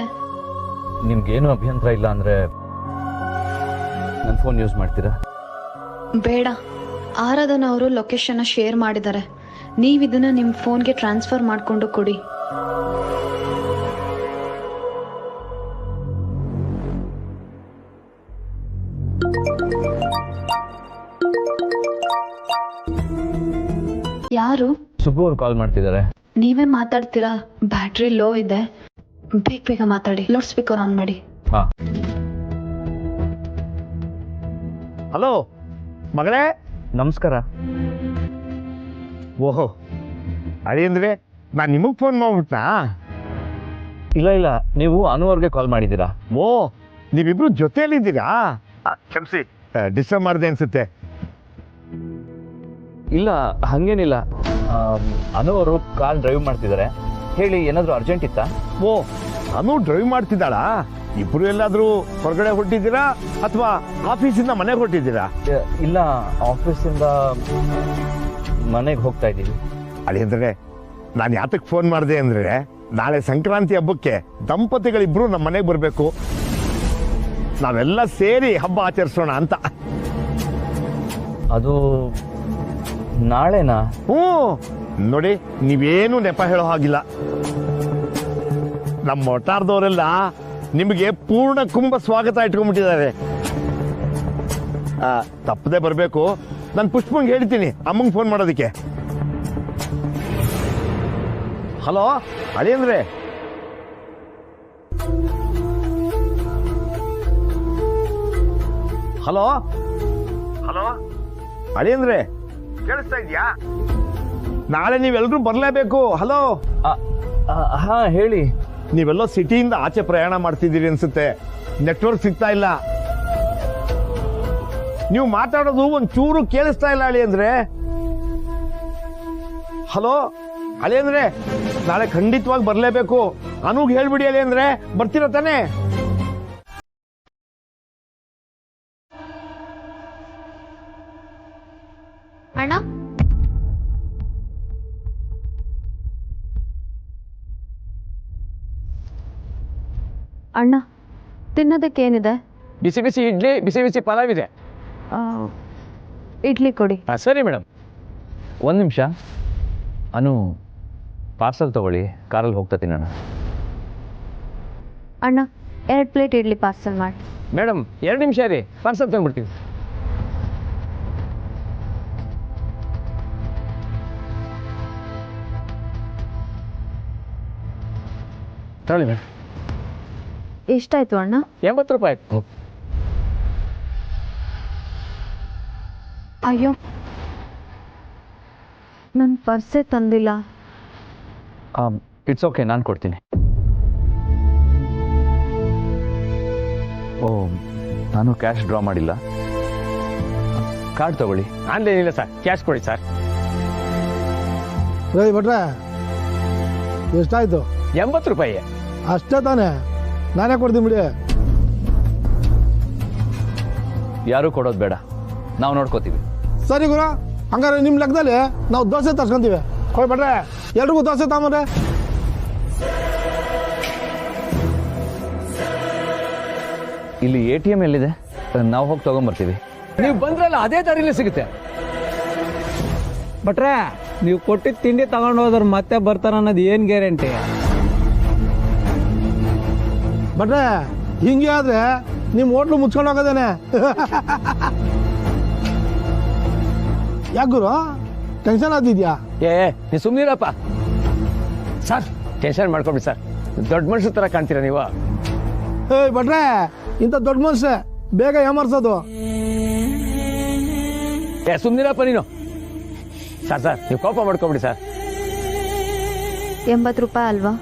ನಿಮ್ಗೇನು ಅಭ್ಯಂತರ ಇಲ್ಲ ಅಂದ್ರೆ ನನ್ನ ಫೋನ್ ಯೂಸ್ ಮಾಡ್ತೀರಾ? ಬೇಡ, ಆರಾಧನಾ ಅವರು ಲೊಕೇಶನ್ ಶೇರ್ ಮಾಡಿದ್ದಾರೆ. ನೀವು ಇದನ್ನ ನಿಮ್ಮ ಫೋನ್ಗೆ ಟ್ರಾನ್ಸ್ಫರ್ ಮಾಡಿಕೊಂಡು ಕೊಡಿ. ಯಾರು? ಸುಬ್ಬು ಅವ್ರು ಕಾಲ್ ಮಾಡ್ತಿದ್ದಾರೆ. ನೀವೇ ಮಾತಾಡ್ತೀರಾ? ಬ್ಯಾಟ್ರಿ ಲೋ ಇದೆ, ಬೇಗ ಬೇಗ ಮಾತಾಡಿ. ಲೌಡ್ ಸ್ಪೀಕರ್ ಆನ್ ಮಾಡಿ. ಹಾ. ಹಲೋ ಮಗಳೇ, ನಮಸ್ಕಾರ. ಓಹೋ ಅದೇ ಅಂದ್ರೆ ನಾನು ನಿಮಗೆ ಫೋನ್ ಮಾಡ್ಬಿಟ್ನಾ? ಇಲ್ಲ, ನೀವು ಅನುವರ್ಗೆ ಕಾಲ್ ಮಾಡಿದ್ದೀರಾ? ಓ, ನೀವಿಬ್ರು ಜೊತೆಯಲ್ಲಿದ್ದೀರಾ? ಕ್ಷಮಿಸಿ, ಡಿಸ್ಟರ್ಬ್ ಮಾಡಿದೆ ಅನ್ಸುತ್ತೆ. ಇಲ್ಲ ಹಾಗೇನಿಲ್ಲ. ಅನು ಅವರು ಕಾರ್ ಡ್ರೈವ್ ಮಾಡ್ತಿದ್ದಾರೆ. ಹೇಳಿ, ಏನಾದರೂ ಅರ್ಜೆಂಟ್ ಇತ್ತಾ? ಓ, ಅನು ಡ್ರೈವ್ ಮಾಡ್ತಿದ್ದಾಳಾ? ಇಬ್ರು ಎಲ್ಲಾದ್ರೂ ಹೊರಗಡೆ ಹೊರಟಿದ್ದೀರಾ ಅಥವಾ ಆಫೀಸಿಂದ ಮನೆಗೆ ಹೊರಟಿದ್ದೀರಾ? ಇಲ್ಲ, ಆಫೀಸಿಂದ ಮನೆಗೆ ಹೋಗ್ತಾ ಇದ್ದೀವಿ. ಅಳಿಯಂದ್ರೆ, ನಾನು ಯಾತಕ್ಕೆ ಫೋನ್ ಮಾಡಿದೆ ಅಂದ್ರೆ, ನಾಳೆ ಸಂಕ್ರಾಂತಿ ಹಬ್ಬಕ್ಕೆ ದಂಪತಿಗಳಿಬ್ರು ನಮ್ಮ ಮನೆಗೆ ಬರಬೇಕು. ನಾವೆಲ್ಲ ಸೇರಿ ಹಬ್ಬ ಆಚರಿಸೋಣ ಅಂತ. ಅದು ನಾಳೆನಾ? ಹ್ಞೂ ನೋಡಿ, ನೀವೇನು ನೆಪ ಹೇಳೋ ಹಾಗಿಲ್ಲ. ನಮ್ಮ ಒಟ್ಟಾರದವರೆಲ್ಲ ನಿಮಗೆ ಪೂರ್ಣ ಕುಂಭ ಸ್ವಾಗತ ಇಟ್ಕೊಂಡ್ಬಿಟ್ಟಿದ್ದಾರೆ. ತಪ್ಪದೆ ಬರಬೇಕು. ನಾನು ಪುಷ್ಪಂಗೆ ಹೇಳ್ತೀನಿ ಅಮ್ಮಂಗೆ ಫೋನ್ ಮಾಡೋದಕ್ಕೆ. ಹಲೋ ಅಳಿಯಂದ್ರೆ, ಹಲೋ ಹಲೋ ಅಳಿಯಂದ್ರೆ, ಕೇಳಿಸ್ತಾ ಇದೆಯಾ? ನಾಳೆ ನೀವೆಲ್ಲರೂ ಬರಲೇಬೇಕು. ಹಲೋ. ಹಾ ಹೇಳಿ. ನೀವೆಲ್ಲೋ ಸಿಟಿಯಿಂದ ಆಚೆ ಪ್ರಯಾಣ ಮಾಡ್ತಿದ್ದೀರಿ ಅನ್ಸುತ್ತೆ. ನೆಟ್ವರ್ಕ್ ಸಿಗ್ತಾ ಇಲ್ಲ. ನೀವು ಮಾತಾಡೋದು ಒಂಚೂರು ಕೇಳಿಸ್ತಾ ಇಲ್ಲ ಅಳಿಯಂದ್ರೆ. ಹಲೋ ಅಳಿಯಂದ್ರೆ, ನಾಳೆ ಖಂಡಿತವಾಗಿ ಬರಲೇಬೇಕು. ಅನುಗ್ ಹೇಳ್ಬಿಡಿ ಅಳಿಯಂದ್ರೆ. ಬರ್ತೀರ ತಾನೇ? ಅಣ್ಣ, ಅಣ್ಣ ತಿನ್ನೋದಕ್ಕೇನಿದೆ? ಬಿಸಿ ಬಿಸಿ ಇಡ್ಲಿ, ಬಿಸಿ ಬಿಸಿ ಪಲಾವ್ ಇದೆ. ಇಡ್ಲಿ ಕೊಡಿ. ಸರಿ ಮೇಡಮ್. ಒಂದು ನಿಮಿಷ. ಅನು, ಪಾರ್ಸಲ್ ತಗೊಳ್ಳಿ, ಕಾರಲ್ಲಿ ಹೋಗ್ತಾ ತಿನ್ನೋಣ. ಅಣ್ಣ, 2 ಪ್ಲೇಟ್ ಇಡ್ಲಿ ಪಾರ್ಸಲ್ ಮಾಡಿ. ಮೇಡಮ್ 2 ನಿಮಿಷ ರೀ, ಪಾರ್ಸಲ್ ತಗೊಂಡ್ಬಿಡ್ತೀವಿ. ತಗೊಳ್ಳಿ ಮೇಡಮ್. ಎಷ್ಟಾಯ್ತು ಅಣ್ಣ? 80 ರೂಪಾಯಿ ಆಯ್ತು. ಅಯ್ಯೋ, ನನ್ನ ಪರ್ಸೇ ತಂದಿಲ್ಲ. ಇಟ್ಸ್ ಓಕೆ, ನಾನು ಕೊಡ್ತೀನಿ. ಓ, ನಾನು ಕ್ಯಾಶ್ ಡ್ರಾ ಮಾಡಿಲ್ಲ. ಕಾರ್ಡ್ ತಗೊಳ್ಳಿ. ಆನ್ಲೈನ್ ಇಲ್ಲ ಸರ್, ಕ್ಯಾಶ್ ಕೊಡಿ ಸರ್. ರೈ ಭಟ್ರೆ, ಎಷ್ಟಾಯ್ತು? 80 ರೂಪಾಯಿ. ಅಷ್ಟೇ ತಾನೇ? ನಾನೇ ಕೊಡ್ತೀನಿ ಬಿಡಿ. ಯಾರು ಕೊಡೋದು ಬೇಡ, ನಾವು ನೋಡ್ಕೋತೀವಿ. ಸರಿ ಗುರು, ಹಂಗಾರೆ ನಿಮ್ಮ ಲೆಕ್ಕದಲ್ಲಿ ನಾವು ದೋಸೆ ತರ್ಸ್ಕೊಂತೀವಿ. ಕೊಯ್ ಭಟ್ರೆ, ಎಲ್ರಿಗೂ ದೋಸೆ ತಗೊಂಬರ್ರೆ. ಇಲ್ಲಿ ATM ಎಲ್ಲಿದೆ? ನಾವು ಹೋಗಿ ತಗೊಂಬರ್ತೀವಿ. ನೀವು ಬಂದ್ರಲ್ಲ, ಅದೇ ದಾರಿಲೇ ಸಿಗುತ್ತೆ. ಭಟ್ರೆ, ನೀವು ಕೊಟ್ಟಿದ್ದ ತಿಂಡಿ ತಗೊಂಡು ಹೋದ್ರೆ ಮತ್ತೆ ಬರ್ತಾರ ಅನ್ನೋದು ಏನು ಗ್ಯಾರಂಟಿ? ಭಟ್ರೆ, ಹಿಂಗೆ ಆದ್ರೆ ನಿಮ್ಮ ಹೋಟ್ಲು ಮುಚ್ಕೊಂಡು ಹೋಗೋದೇನೆ. ಯಾಕೆ ಗುರು, ಟೆನ್ಷನ್ ಆಗ್ತಿದ್ಯಾ? ನೀವು ಸುಮ್ಮನಿರಪ್ಪ ಸರ್. ಟೆನ್ಷನ್ ಮಾಡ್ಕೊಬಿಡಿ ಸರ್. ದೊಡ್ಡ ಮನುಷ್ಯ ಥರ ಕಾಣ್ತೀರಾ ನೀವು. ಏಯ್ ಭಟ್ರೆ, ಇಂಥ ದೊಡ್ಡ ಮನುಷ್ಯ ಬೇಗ ಏಮರ್ಸೋದು. ಸುಮ್ಮನಿರಪ್ಪ ನೀನು. ಸರ್ ನೀವು ಕೋಪ ಮಾಡ್ಕೊಬಿಡಿ ಸರ್. 80 ರೂಪಾಯಿ ಅಲ್ವಾ?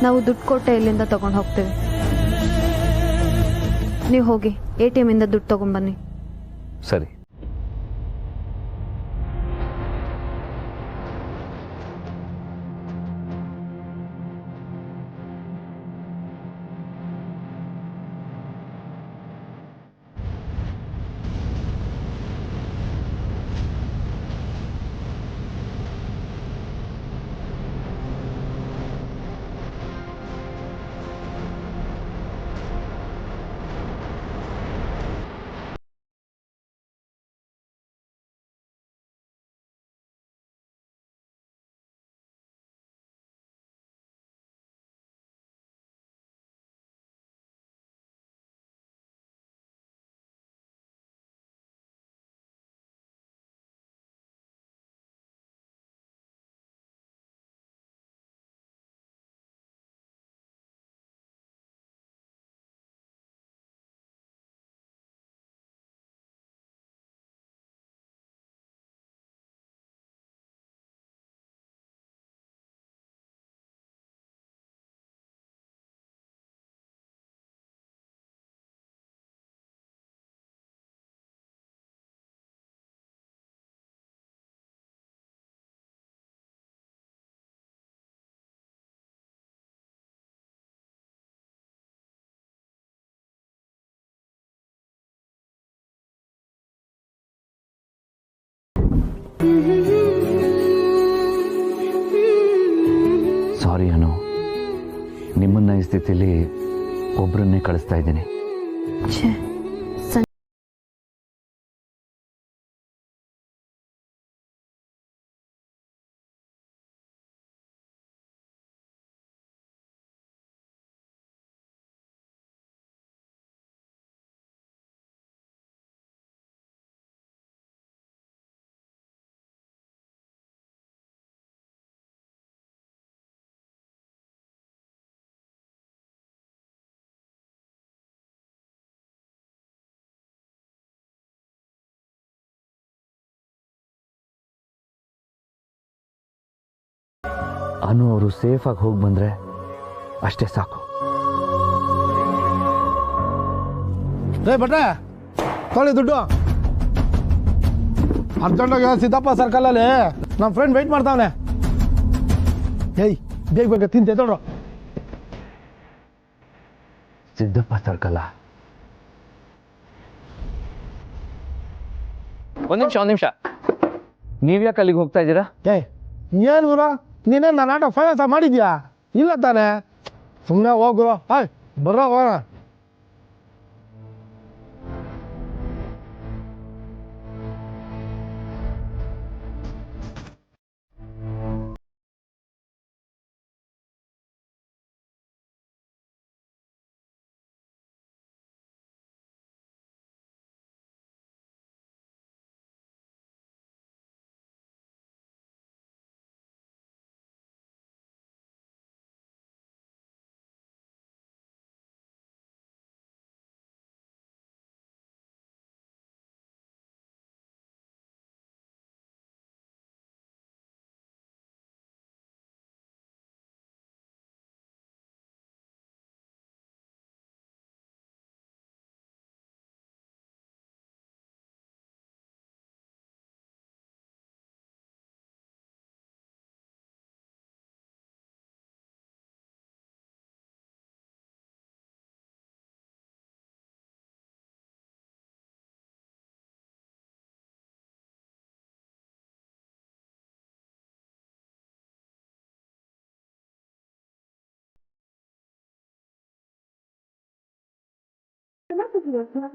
ನಾವು ದುಡ್ಡು ಕೊಟ್ಟೆ ಇಲ್ಲಿಂದ ತಗೊಂಡು ಹೋಗ್ತೇವೆ. ನೀವು ಹೋಗಿ ATM ಇಂದ ದುಡ್ಡು ತಗೊಂಡ್ಬನ್ನಿ. ಸರಿ. ಸಾರಿ ಅನು, ನಿಮ್ಮನ್ನ ಈ ಸ್ಥಿತಿಲಿ ಒಬ್ಬರನ್ನೇ ಕಳಿಸ್ತಾ ಇದ್ದೀನಿ. ಅನು ಅವರು ಸೇಫಾಗಿ ಹೋಗಿ ಬಂದ್ರೆ ಅಷ್ಟೇ ಸಾಕು. ರೇ ಭಟ್ರೆ, ತೊಳಿ ದುಡ್ಡು. ಅರ್ಜೆಂಟಾಗಿ ಸಿದ್ದಪ್ಪ ಸರ್ಕಲಲ್ಲಿ ನಮ್ಮ ಫ್ರೆಂಡ್ ವೆಯ್ಟ್ ಮಾಡ್ತಾವನೆ. ಏಯ್ ಬೇಗ ಬೇಗ ತಿಂತೆ ತೊಡ್ರು. ಸಿದ್ದಪ್ಪ ಸರ್ಕಲ್ಲ? ಒಂದ್ ನಿಮಿಷ. ನೀವ್ಯಾಕೆ ಅಲ್ಲಿಗೆ ಹೋಗ್ತಾ ಇದ್ದೀರಾ? ಏಯ್ ಏನು ಗುರು, ನೀನೇನು ನನ್ನ ಆಟೋ ಫೈನಾನ್ಸ್ ಮಾಡಿದ್ಯಾ? ಇಲ್ಲ ತಾನೆ, ಸುಮ್ಮನೆ ಹೋಗುರು. ಆಯ್ ಬರ್ರ ಹೋಗೋಣ.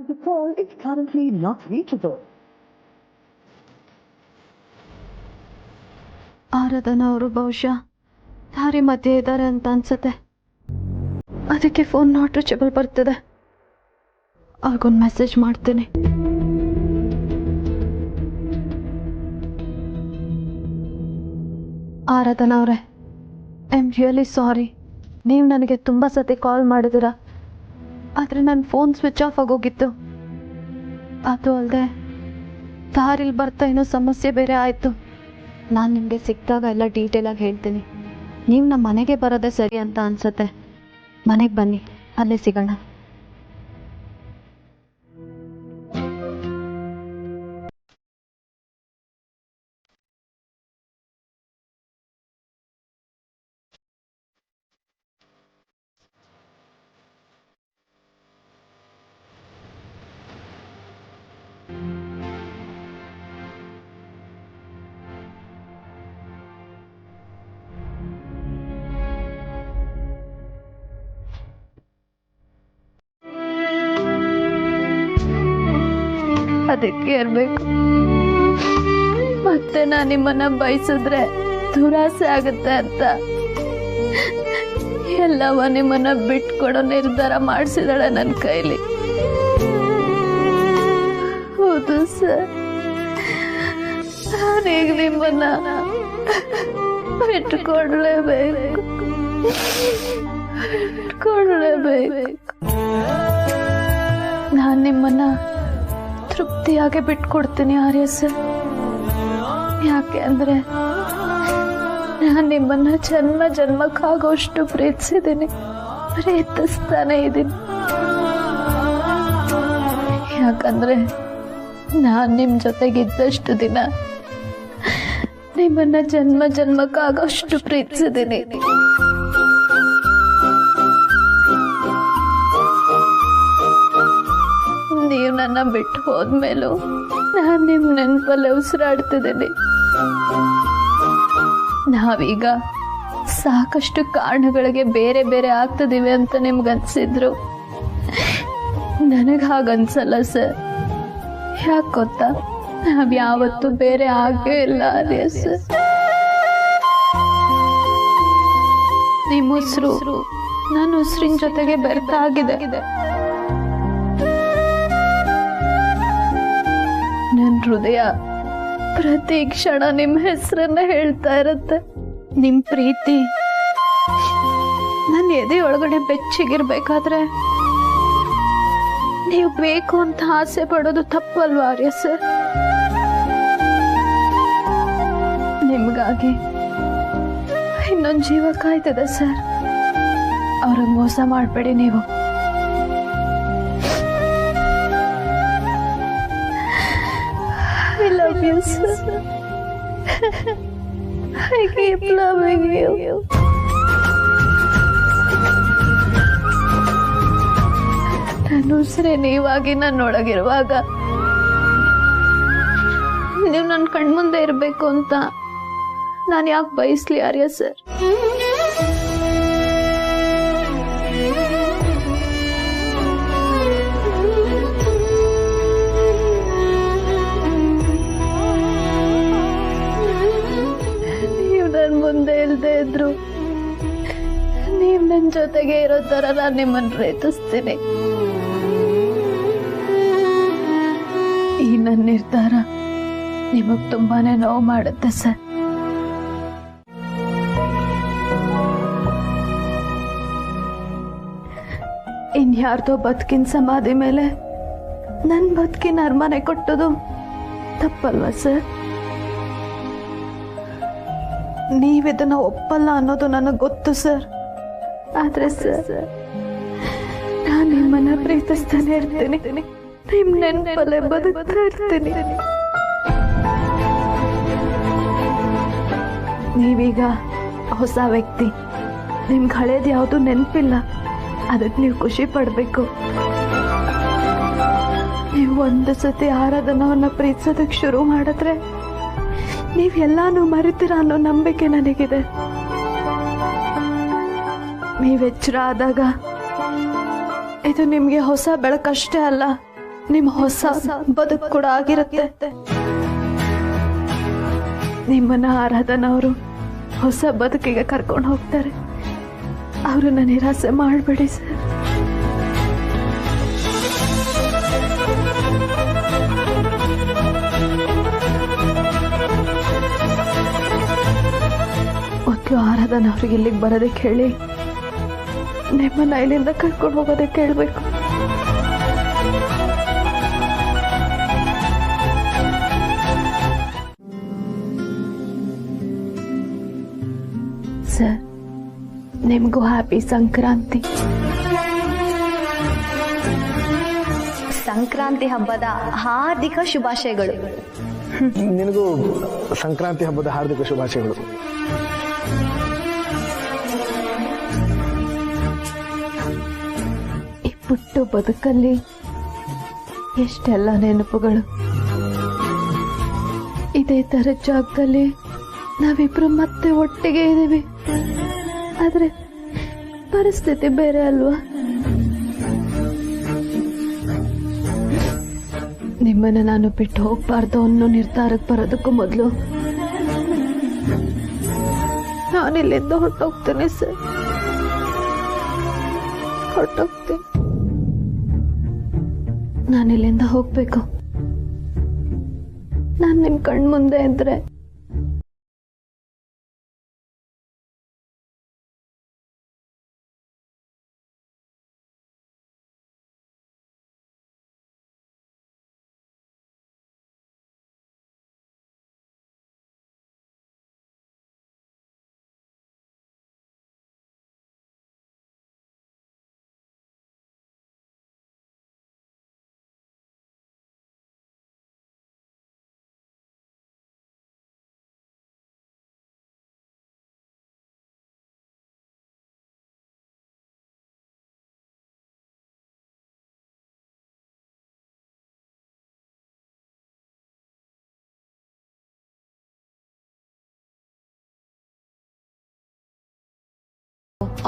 The phone is currently not reachable. ಆರಾಧನಾ ಅವರು ಬಹುಶಃ ದಾರಿ ಮಧ್ಯೆ ಇದ್ದಾರೆ ಅಂತ ಅನ್ಸುತ್ತೆ. ಅದಕ್ಕೆ ಫೋನ್ ನಾಟ್ ರೀಚಬಲ್ ಬರ್ತಿದೆ. ಅವ್ರಿಗೊಂದು ಮೆಸೇಜ್ ಮಾಡ್ತೀನಿ. ಆರಾಧನಾ ಅವರೇ, ಐ ಆಮ್ ರಿಯಲಿ ಸಾರಿ. ನೀವು ನನಗೆ ತುಂಬ ಸತಿ ಕಾಲ್ ಮಾಡಿದ್ದೀರಾ, ಆದರೆ ನನ್ನ ಫೋನ್ ಸ್ವಿಚ್ ಆಫ್ ಆಗೋಗಿತ್ತು. ಅದು ಅಲ್ಲದೆ ದಾರಿಲಿ ಬರ್ತಾ ಏನೋ ಸಮಸ್ಯೆ ಬೇರೆ ಆಯಿತು. ನಾನು ನಿಮಗೆ ಸಿಕ್ಕಿದಾಗ ಎಲ್ಲ ಡೀಟೇಲಾಗಿ ಹೇಳ್ತೀನಿ. ನೀವು ನಮ್ಮ ಮನೆಗೆ ಬರೋದೇ ಸರಿ ಅಂತ ಅನಿಸುತ್ತೆ. ಮನೆಗೆ ಬನ್ನಿ, ಅಲ್ಲೇ ಸಿಗೋಣ. ಅದಕ್ಕೆ ಇರಬೇಕು. ಮತ್ತೆ ನಾನು ನಿಮ್ಮನ್ನ ಬಯಸಿದ್ರೆ ದುರಾಸೆ ಆಗುತ್ತೆ ಅಂತ ಎಲ್ಲವ ನಿಮ್ಮನ್ನ ಬಿಟ್ಕೊಡೋ ನಿರ್ಧಾರ ಮಾಡಿಸಿದಾಳೆ ನನ್ನ ಕೈಲಿ. ಹೌದು ಸರ್, ನಾನೀಗ ನಿಮ್ಮನ್ನ ಬಿಟ್ಕೊಡ್ಲೇಬೇಕು. ನಾನು ನಿಮ್ಮನ್ನ ತೃಪ್ತಿಯಾಗಿ ಬಿಟ್ಕೊಡ್ತೀನಿ ಆರ್ಯ ಸರ್. ಯಾಕೆ ಅಂದ್ರೆ ನಾನು ನಿಮ್ಮನ್ನ ಜನ್ಮ ಜನ್ಮಕ್ಕಾಗೋಷ್ಟು ಪ್ರೀತಿಸಿದ್ದೀನಿ, ಪ್ರೀತಿಸ್ತಾನೆ ಇದ್ದೀನಿ. ಯಾಕಂದ್ರೆ ನಾನು ನಿಮ್ಮ ಜೊತೆಗಿದ್ದಷ್ಟು ದಿನ ನಿಮ್ಮನ್ನ ಜನ್ಮ ಜನ್ಮಕ್ಕಾಗೋಷ್ಟು ಪ್ರೀತಿಸಿದ್ದೀನಿ. ನೀವು ನನ್ನ ಬಿಟ್ಟು ಹೋದ್ಮೇಲೂ ನಾನು ನಿಮ್ಮ ನೆನಪಲ್ಲೇ ಉಸಿರಾಡ್ತಿದ್ದೀನಿ. ನಾವೀಗ ಸಾಕಷ್ಟು ಕಾರಣಗಳಿಗೆ ಬೇರೆ ಬೇರೆ ಆಗ್ತದಿವೆ ಅಂತ ನಿಮ್ಗನ್ಸಿದ್ರು, ನನಗೆ ಹಾಗನ್ಸಲ್ಲ ಸರ್. ಯಾಕೆ ಗೊತ್ತಾ, ನಾವ್ ಯಾವತ್ತೂ ಬೇರೆ ಆಗೇ ಇಲ್ಲ ಅದೇ ಸರ್. ನಿಮ್ಮ ಉಸಿರು ನನ್ನ ಉಸಿರಿನ ಜೊತೆಗೆ ಬೆರೆತಾಗಿದೆ. ನನ್ನ ಹೃದಯ ಪ್ರತಿ ಕ್ಷಣ ನಿಮ್ಮ ಹೆಸರನ್ನ ಹೇಳ್ತಾ ಇರುತ್ತೆ. ನಿಮ್ ಪ್ರೀತಿ ನನ್ನ ಎದೆ ಒಳಗಡೆ ಬೆಚ್ಚಗಿರ್ಬೇಕಾದ್ರೆ ನೀವು ಬೇಕು ಅಂತ ಆಸೆ ಪಡೋದು ತಪ್ಪಲ್ವಾ ಆರ್ಯ ಸರ್? ನಿಮ್ಗಾಗಿ ಇನ್ನೊಂದು ಜೀವ ಕಾಯ್ತದೆ ಸರ್. ಅವ್ರಿಗೆ ಮೋಸ ಮಾಡಬೇಡಿ ನೀವು. I love you, sir. I keep loving you. ನನ್ನ ಉಸಿರೇ ನೀವಾಗಿ ನನ್ನೊಳಗಿರುವಾಗ ನೀವು ನನ್ನ ಕಣ್ಮುಂದೆ ಇರಬೇಕು ಅಂತ ನಾನು ಯಾಕೆ ಬಯಸ್ಲಿ ಆರ್ಯ ಸರ್? ನೀವು ನನ್ನ ಮುಂದೆ ಇಲ್ಲದೆ ಇದ್ರು ನೀವು ನನ್ನ ಜೊತೆಗೆ ಇರೋ ತರ ನಾನು ನಿಮ್ಮನ್ನು ಪ್ರೀತಿಸ್ತೀನಿ. ಈ ನನ್ನ ನಿರ್ಧಾರ ನಿಮಗ್ ತುಂಬಾನೇ ನೋವು ಮಾಡುತ್ತೆ ಸರ್. ಇನ್ಯಾರ್ದೋ ಬದುಕಿನ ಸಮಾಧಿ ಮೇಲೆ ನನ್ನ ಬದುಕಿನ ಅರಮನೆ ಕೊಟ್ಟದು ತಪ್ಪಲ್ವಾ ಸರ್? ನೀವಿದನ್ನ ಒಪ್ಪಲ್ಲ ಅನ್ನೋದು ನನಗೆ ಗೊತ್ತು ಸರ್. ಆದ್ರೆ ಸರ್, ನಾನು ನಿಮ್ಮನ್ನ ಪ್ರೀತಿಸ್ತಾನೆ ಇರ್ತೀನಿ. ನಿಮ್ ನೆನಪಲ್ಲೇ ಬದುಕ್ತಾ ಇರ್ತೀನಿ. ನೀವೀಗ ಹೊಸ ವ್ಯಕ್ತಿ, ನಿಮ್ಗೆ ಹಳೇದು ಯಾವುದು ನೆನಪಿಲ್ಲ. ಅದಕ್ಕೆ ನೀವು ಖುಷಿ ಪಡ್ಬೇಕು. ನೀವು ಒಂದು ಸತಿ ಆರಾಧನವನ್ನ ಪ್ರೀತಿಸೋದಕ್ಕೆ ಶುರು ಮಾಡಿದ್ರೆ ನೀವೆಲ್ಲಾನು ಮರಿತೀರ ಅನ್ನೋ ನಂಬಿಕೆ ನನಗಿದೆ. ನೀವು ಎಚ್ಚರ ಆದಾಗ ಇದು ನಿಮ್ಗೆ ಹೊಸ ಬೆಳಕಷ್ಟೇ ಅಲ್ಲ, ನಿಮ್ಮ ಹೊಸ ಬದುಕು ಕೂಡ ಆಗಿರುತ್ತೆ. ನಿಮ್ಮನ್ನ ಆರಾಧನವರು ಹೊಸ ಬದುಕಿಗೆ ಕರ್ಕೊಂಡು ಹೋಗ್ತಾರೆ. ಅವ್ರನ್ನ ನಿರಾಸೆ ಮಾಡಬೇಡಿ ಸರ್. ಮೊದಲು ಆರಾಧನವ್ರಿಗೆ ಇಲ್ಲಿಗೆ ಬರೋದಕ್ಕೆ ಹೇಳಿ, ನಿಮ್ಮನ್ನ ಇಲ್ಲಿಂದ ಕರ್ಕೊಂಡು ಹೋಗೋದಕ್ಕೆ ಹೇಳ್ಬೇಕು. ಸರ್, ನಿಮಗೂ ಹ್ಯಾಪಿ ಸಂಕ್ರಾಂತಿ. ಸಂಕ್ರಾಂತಿ ಹಬ್ಬದ ಹಾರ್ದಿಕ ಶುಭಾಶಯಗಳು. ನಿನಗೂ ಸಂಕ್ರಾಂತಿ ಹಬ್ಬದ ಹಾರ್ದಿಕ ಶುಭಾಶಯಗಳು. ಈ ಪುಟ್ಟ ಬದುಕಲ್ಲಿ ಎಷ್ಟೆಲ್ಲ ನೆನಪುಗಳು. ಇದೇ ತರ ಜಾಗದಲ್ಲಿ ನಾವಿಬ್ರು ಮತ್ತೆ ಒಟ್ಟಿಗೆ ಇದ್ದೀವಿ. ಆದ್ರೆ ಪರಿಸ್ಥಿತಿ ಬೇರೆ ಅಲ್ವಾ? ನಿಮ್ಮನ್ನ ನಾನು ಬಿಟ್ಟು ಹೋಗ್ಬಾರ್ದು ಅನ್ನೋ ನಿರ್ಧಾರಕ್ಕೆ ಬರೋದಕ್ಕೂ ಮೊದಲು ನಾನಿಲ್ಲಿಂದ ಹೊರಟೋಗ್ತೇನೆ ಸರ್. ಹೊರಟೋಗ್ತೀನಿ. ನಾನಿಲ್ಲಿಂದ ಹೋಗ್ಬೇಕು. ನಾನು ನಿಮ್ ಕಣ್ಮುಂದೆ ಇದ್ರೆ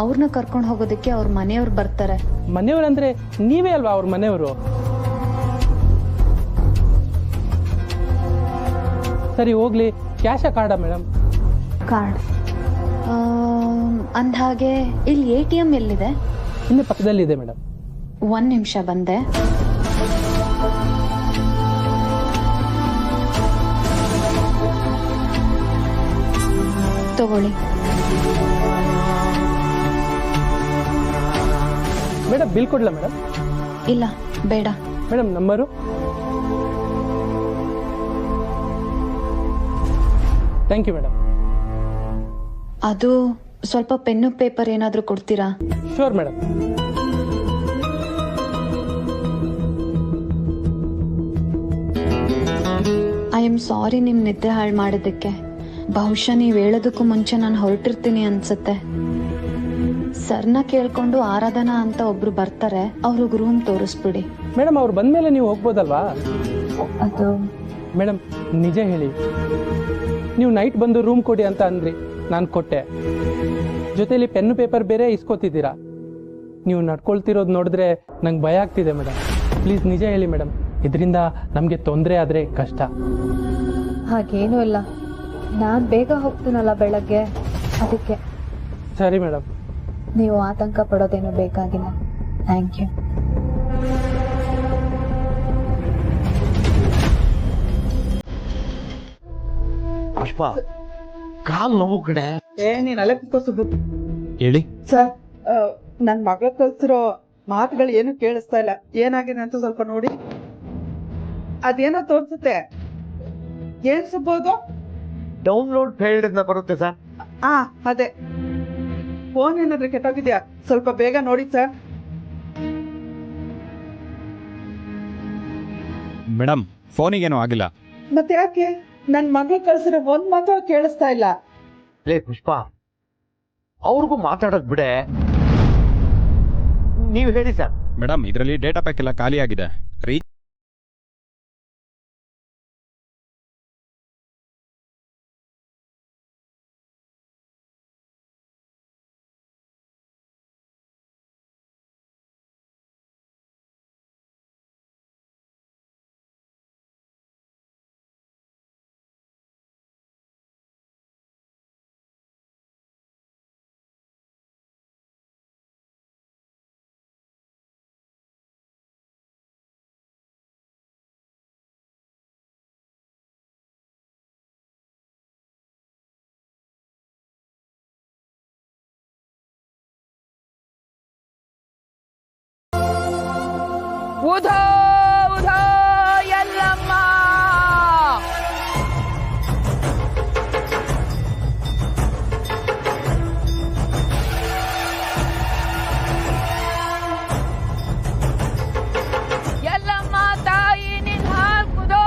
ಅವ್ರನ್ನ ಕರ್ಕೊಂಡು ಹೋಗೋದಕ್ಕೆ ಅವ್ರ ಮನೆಯವ್ರು ಬರ್ತಾರೆ. ಮನೆಯವ್ರಂದ್ರೆ ನೀವೇ ಅಲ್ವಾ ಅವ್ರ ಮನೆಯವರು? ಸರಿ ಹೋಗ್ಲಿ, ಕ್ಯಾಶ ಕಾರ್ಡಾ ಮೇಡಮ್? ಕಾರ್ಡ್. ಅಂದ್ಹಾಗೆ ಇಲ್ಲಿ ATM ಎಲ್ಲಿದೆ? ಇಲ್ಲೇ ಪಕ್ಕದಲ್ಲಿದೆ ಮೇಡಮ್. 1 ನಿಮಿಷ ಬಂದೆ. ತಗೊಳ್ಳಿ. ಮೇಡಮ್ ಬಿಲ್ ಕೊಡ್ಲಾ ಮೇಡಮ್? ಇಲ್ಲ ಬೇಡ. Madam number? Thank you madam. ಅದು ಸ್ವಲ್ಪ ಪೆನ್ನು ಪೇಪರ್ ಏನಾದರೂ ಕೊಡ್ತೀರಾ? Sure madam. I am sorry ನಿಮ್ ನಿದ್ದೆ ಹಾಳು ಮಾಡಿದ್ದಕ್ಕೆ. ಬಹುಶಃ ನೀವು ಹೇಳೋದಕ್ಕೂ ಮುಂಚೆ ನಾನು ಹೊರಟಿರ್ತೀನಿ ಅನ್ಸುತ್ತೆ. ಸರ್ನ ಕೇಳ್ಕೊಂಡು ಆರಾಧನಾ ಅಂತ ಒಬ್ರು ಬರ್ತಾರೆ, ಅವ್ರಿಗೆ ರೂಮ್ ತೋರಿಸ್ಬಿಡಿ. ಮೇಡಮ್ ಅವ್ರು ಬಂದ್ಮೇಲೆ ನೀವು ಹೋಗ್ಬೋದಲ್ವಾ? ಅದು ಮೇಡಮ್ ನಿಜ ಹೇಳಿ, ನೀವು ನೈಟ್ ಬಂದು ರೂಮ್ ಕೊಡಿ ಅಂತ ಅಂದ್ರಿ, ನಾನು ಕೊಟ್ಟೆ. ಜೊತೆಲಿ ಪೆನ್ನು ಪೇಪರ್ ಬೇರೆ ಇಸ್ಕೊತಿದ್ದೀರಾ. ನೀವು ನಡ್ಕೊಳ್ತಿರೋದು ನೋಡಿದ್ರೆ ನಂಗೆ ಭಯ ಆಗ್ತಿದೆ ಮೇಡಮ್. ಪ್ಲೀಸ್ ನಿಜ ಹೇಳಿ ಮೇಡಮ್, ಇದರಿಂದ ನಮಗೆ ತೊಂದರೆ ಆದರೆ ಕಷ್ಟ. ಹಾಗೇನೂ ಇಲ್ಲ, ನಾನು ಬೇಗ ಹೋಗ್ತೀನಲ್ಲ ಬೆಳಗ್ಗೆ, ಅದಕ್ಕೆ. ಸರಿ ಮೇಡಮ್. ನೀವು ಆತಂಕ ಪಡೋದೇನು ಬೇಕಾಗಿಲ್ಲ. Thank you. ಪುಷ್ಪ, ಕಾಲ್ ನೋವು ಕಡೆ. ನೀನ್ ಅಲ್ಲೇ ಕುತ್ಕೋ. ಹೇಳಿ ಸರ್, ನನ್ ಮಗ ಕಲ್ಸಿರೋ ಮಾತುಗಳು ಏನು ಕೇಳಿಸ್ತಾ ಇಲ್ಲ. ಏನಾಗಿದೆ ಅಂತ ಸ್ವಲ್ಪ ನೋಡಿ. ಅದೇನೋ ತೋರ್ಸುತ್ತೆ. ಏನ್ ಸುಬೋದು? ಡೌನ್ಲೋಡ್ ಫೇಲ್ಡ್ ಅಂತ ಬರುತ್ತೆ ಸರ್. ಅದೇ ಫೋನ್ ಏನಾದ್ರೆ ಕೆಟ್ಟೋಗಿದ್ಯಾ? ಸ್ವಲ್ಪ ಬೇಗ ನೋಡಿ ಸರ್. ಮೇಡಮ್ ಫೋನಿಗೇನು ಆಗಿಲ್ಲ. ಮತ್ತೆ ಯಾಕೆ? ನನ್ ಮಗ ಕಳ್ಸಿರೋ ಒಂದ್ ಮಾತು ಕೇಳಿಸ್ತಾ ಇಲ್ಲ. ಲೇ ಪುಷ್ಪ, ಅವ್ರಿಗೂ ಮಾತಾಡೋದ್ ಬಿಡೆ. ನೀವು ಹೇಳಿ ಸರ್. ಮೇಡಮ್ ಇದರಲ್ಲಿ ಡೇಟಾ ಪ್ಯಾಕ್ ಎಲ್ಲ ಖಾಲಿ ಆಗಿದೆ. ಉಧೋ ಉಧೋ ಎಲ್ಲಮ್ಮ. ಎಲ್ಲಮ್ಮ ತಾಯಿ ನಿನ್ ಹಾಕುದೋ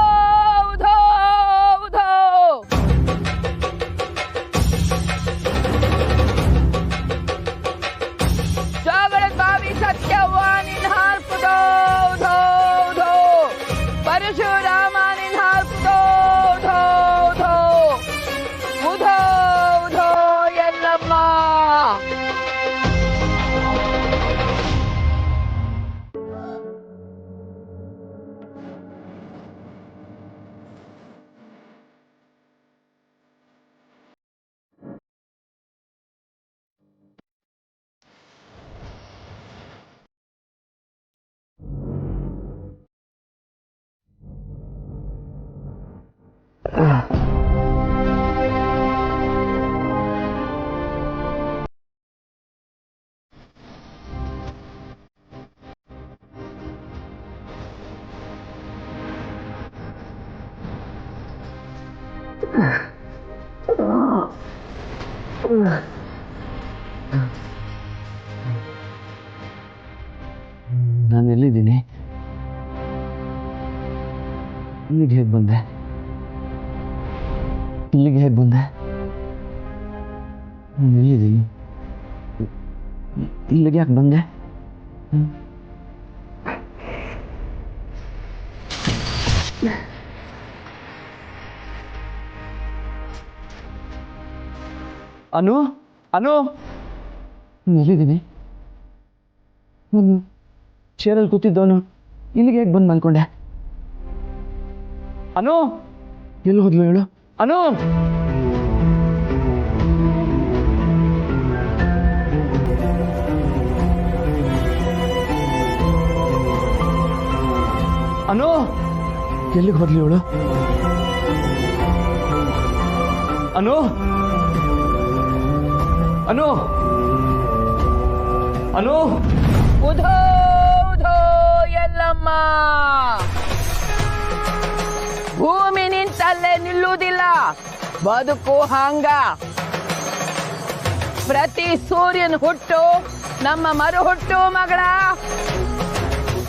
ಉಧೋ ಉಧೋ. ಜಗಳ ಬಾವಿ ಸತ್ಯವ್ವ ನಿನ್ ಹಾಕುದೋ ಉಧೋ ಉಧೋ. ಪರಶುರಾಮ ನಿನ್ ಹಾಕುದೋ ಉಧೋ ಉಧೋ. ಉಧೋ ಉಧೋ ಎಲ್ಲಮ್ಮ. ನಾನು ಎಲ್ಲಿದ್ದೀನಿ? ಇಲ್ಲಿಗೆ ಹೇಗೆ ಬಂದೆ? ಇಲ್ಲಿಗೆ ಹೇಗೆ ಬಂದೆ? ನಾನು ಎಲ್ಲಿದ್ದೀನಿ? ಇಲ್ಲಿಗೆ ಯಾಕೆ ಬಂದೆ? ಅನು ಅನು ಎಲ್ಲಿದ್ದೀನಿ? ಚೇರಲ್ಲಿ ಕೂತಿದ್ದವನು ಇಲ್ಲಿಗೆ ಹೇಗೆ ಬಂದು ಮಲ್ಕೊಂಡೆ? ಅನು ಎಲ್ಲಿ ಹೋದ್ಲು ಹೇಳು? ಅನು ಅನು ಎಲ್ಲಿಗೆ ಹೋದ್ಲು ಹೇಳು? ಅನು ಅನು ಅನು ಉಧೋ ಉಧೋ ಎಲ್ಲಮ್ಮ, ಭೂಮಿ ನಿಂತಲ್ಲೇ ನಿಲ್ಲುವುದಿಲ್ಲ, ಬದುಕು ಹಂಗ. ಪ್ರತಿ ಸೂರ್ಯನ ಹುಟ್ಟು ನಮ್ಮ ಮರು ಹುಟ್ಟು ಮಗಳ.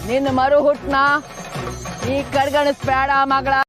ನಿನ್ನ ಮರು ಹುಟ್ಟನ ಈ ಕಡೆಗಣಿಸ್ಬೇಡ ಮಗಳ.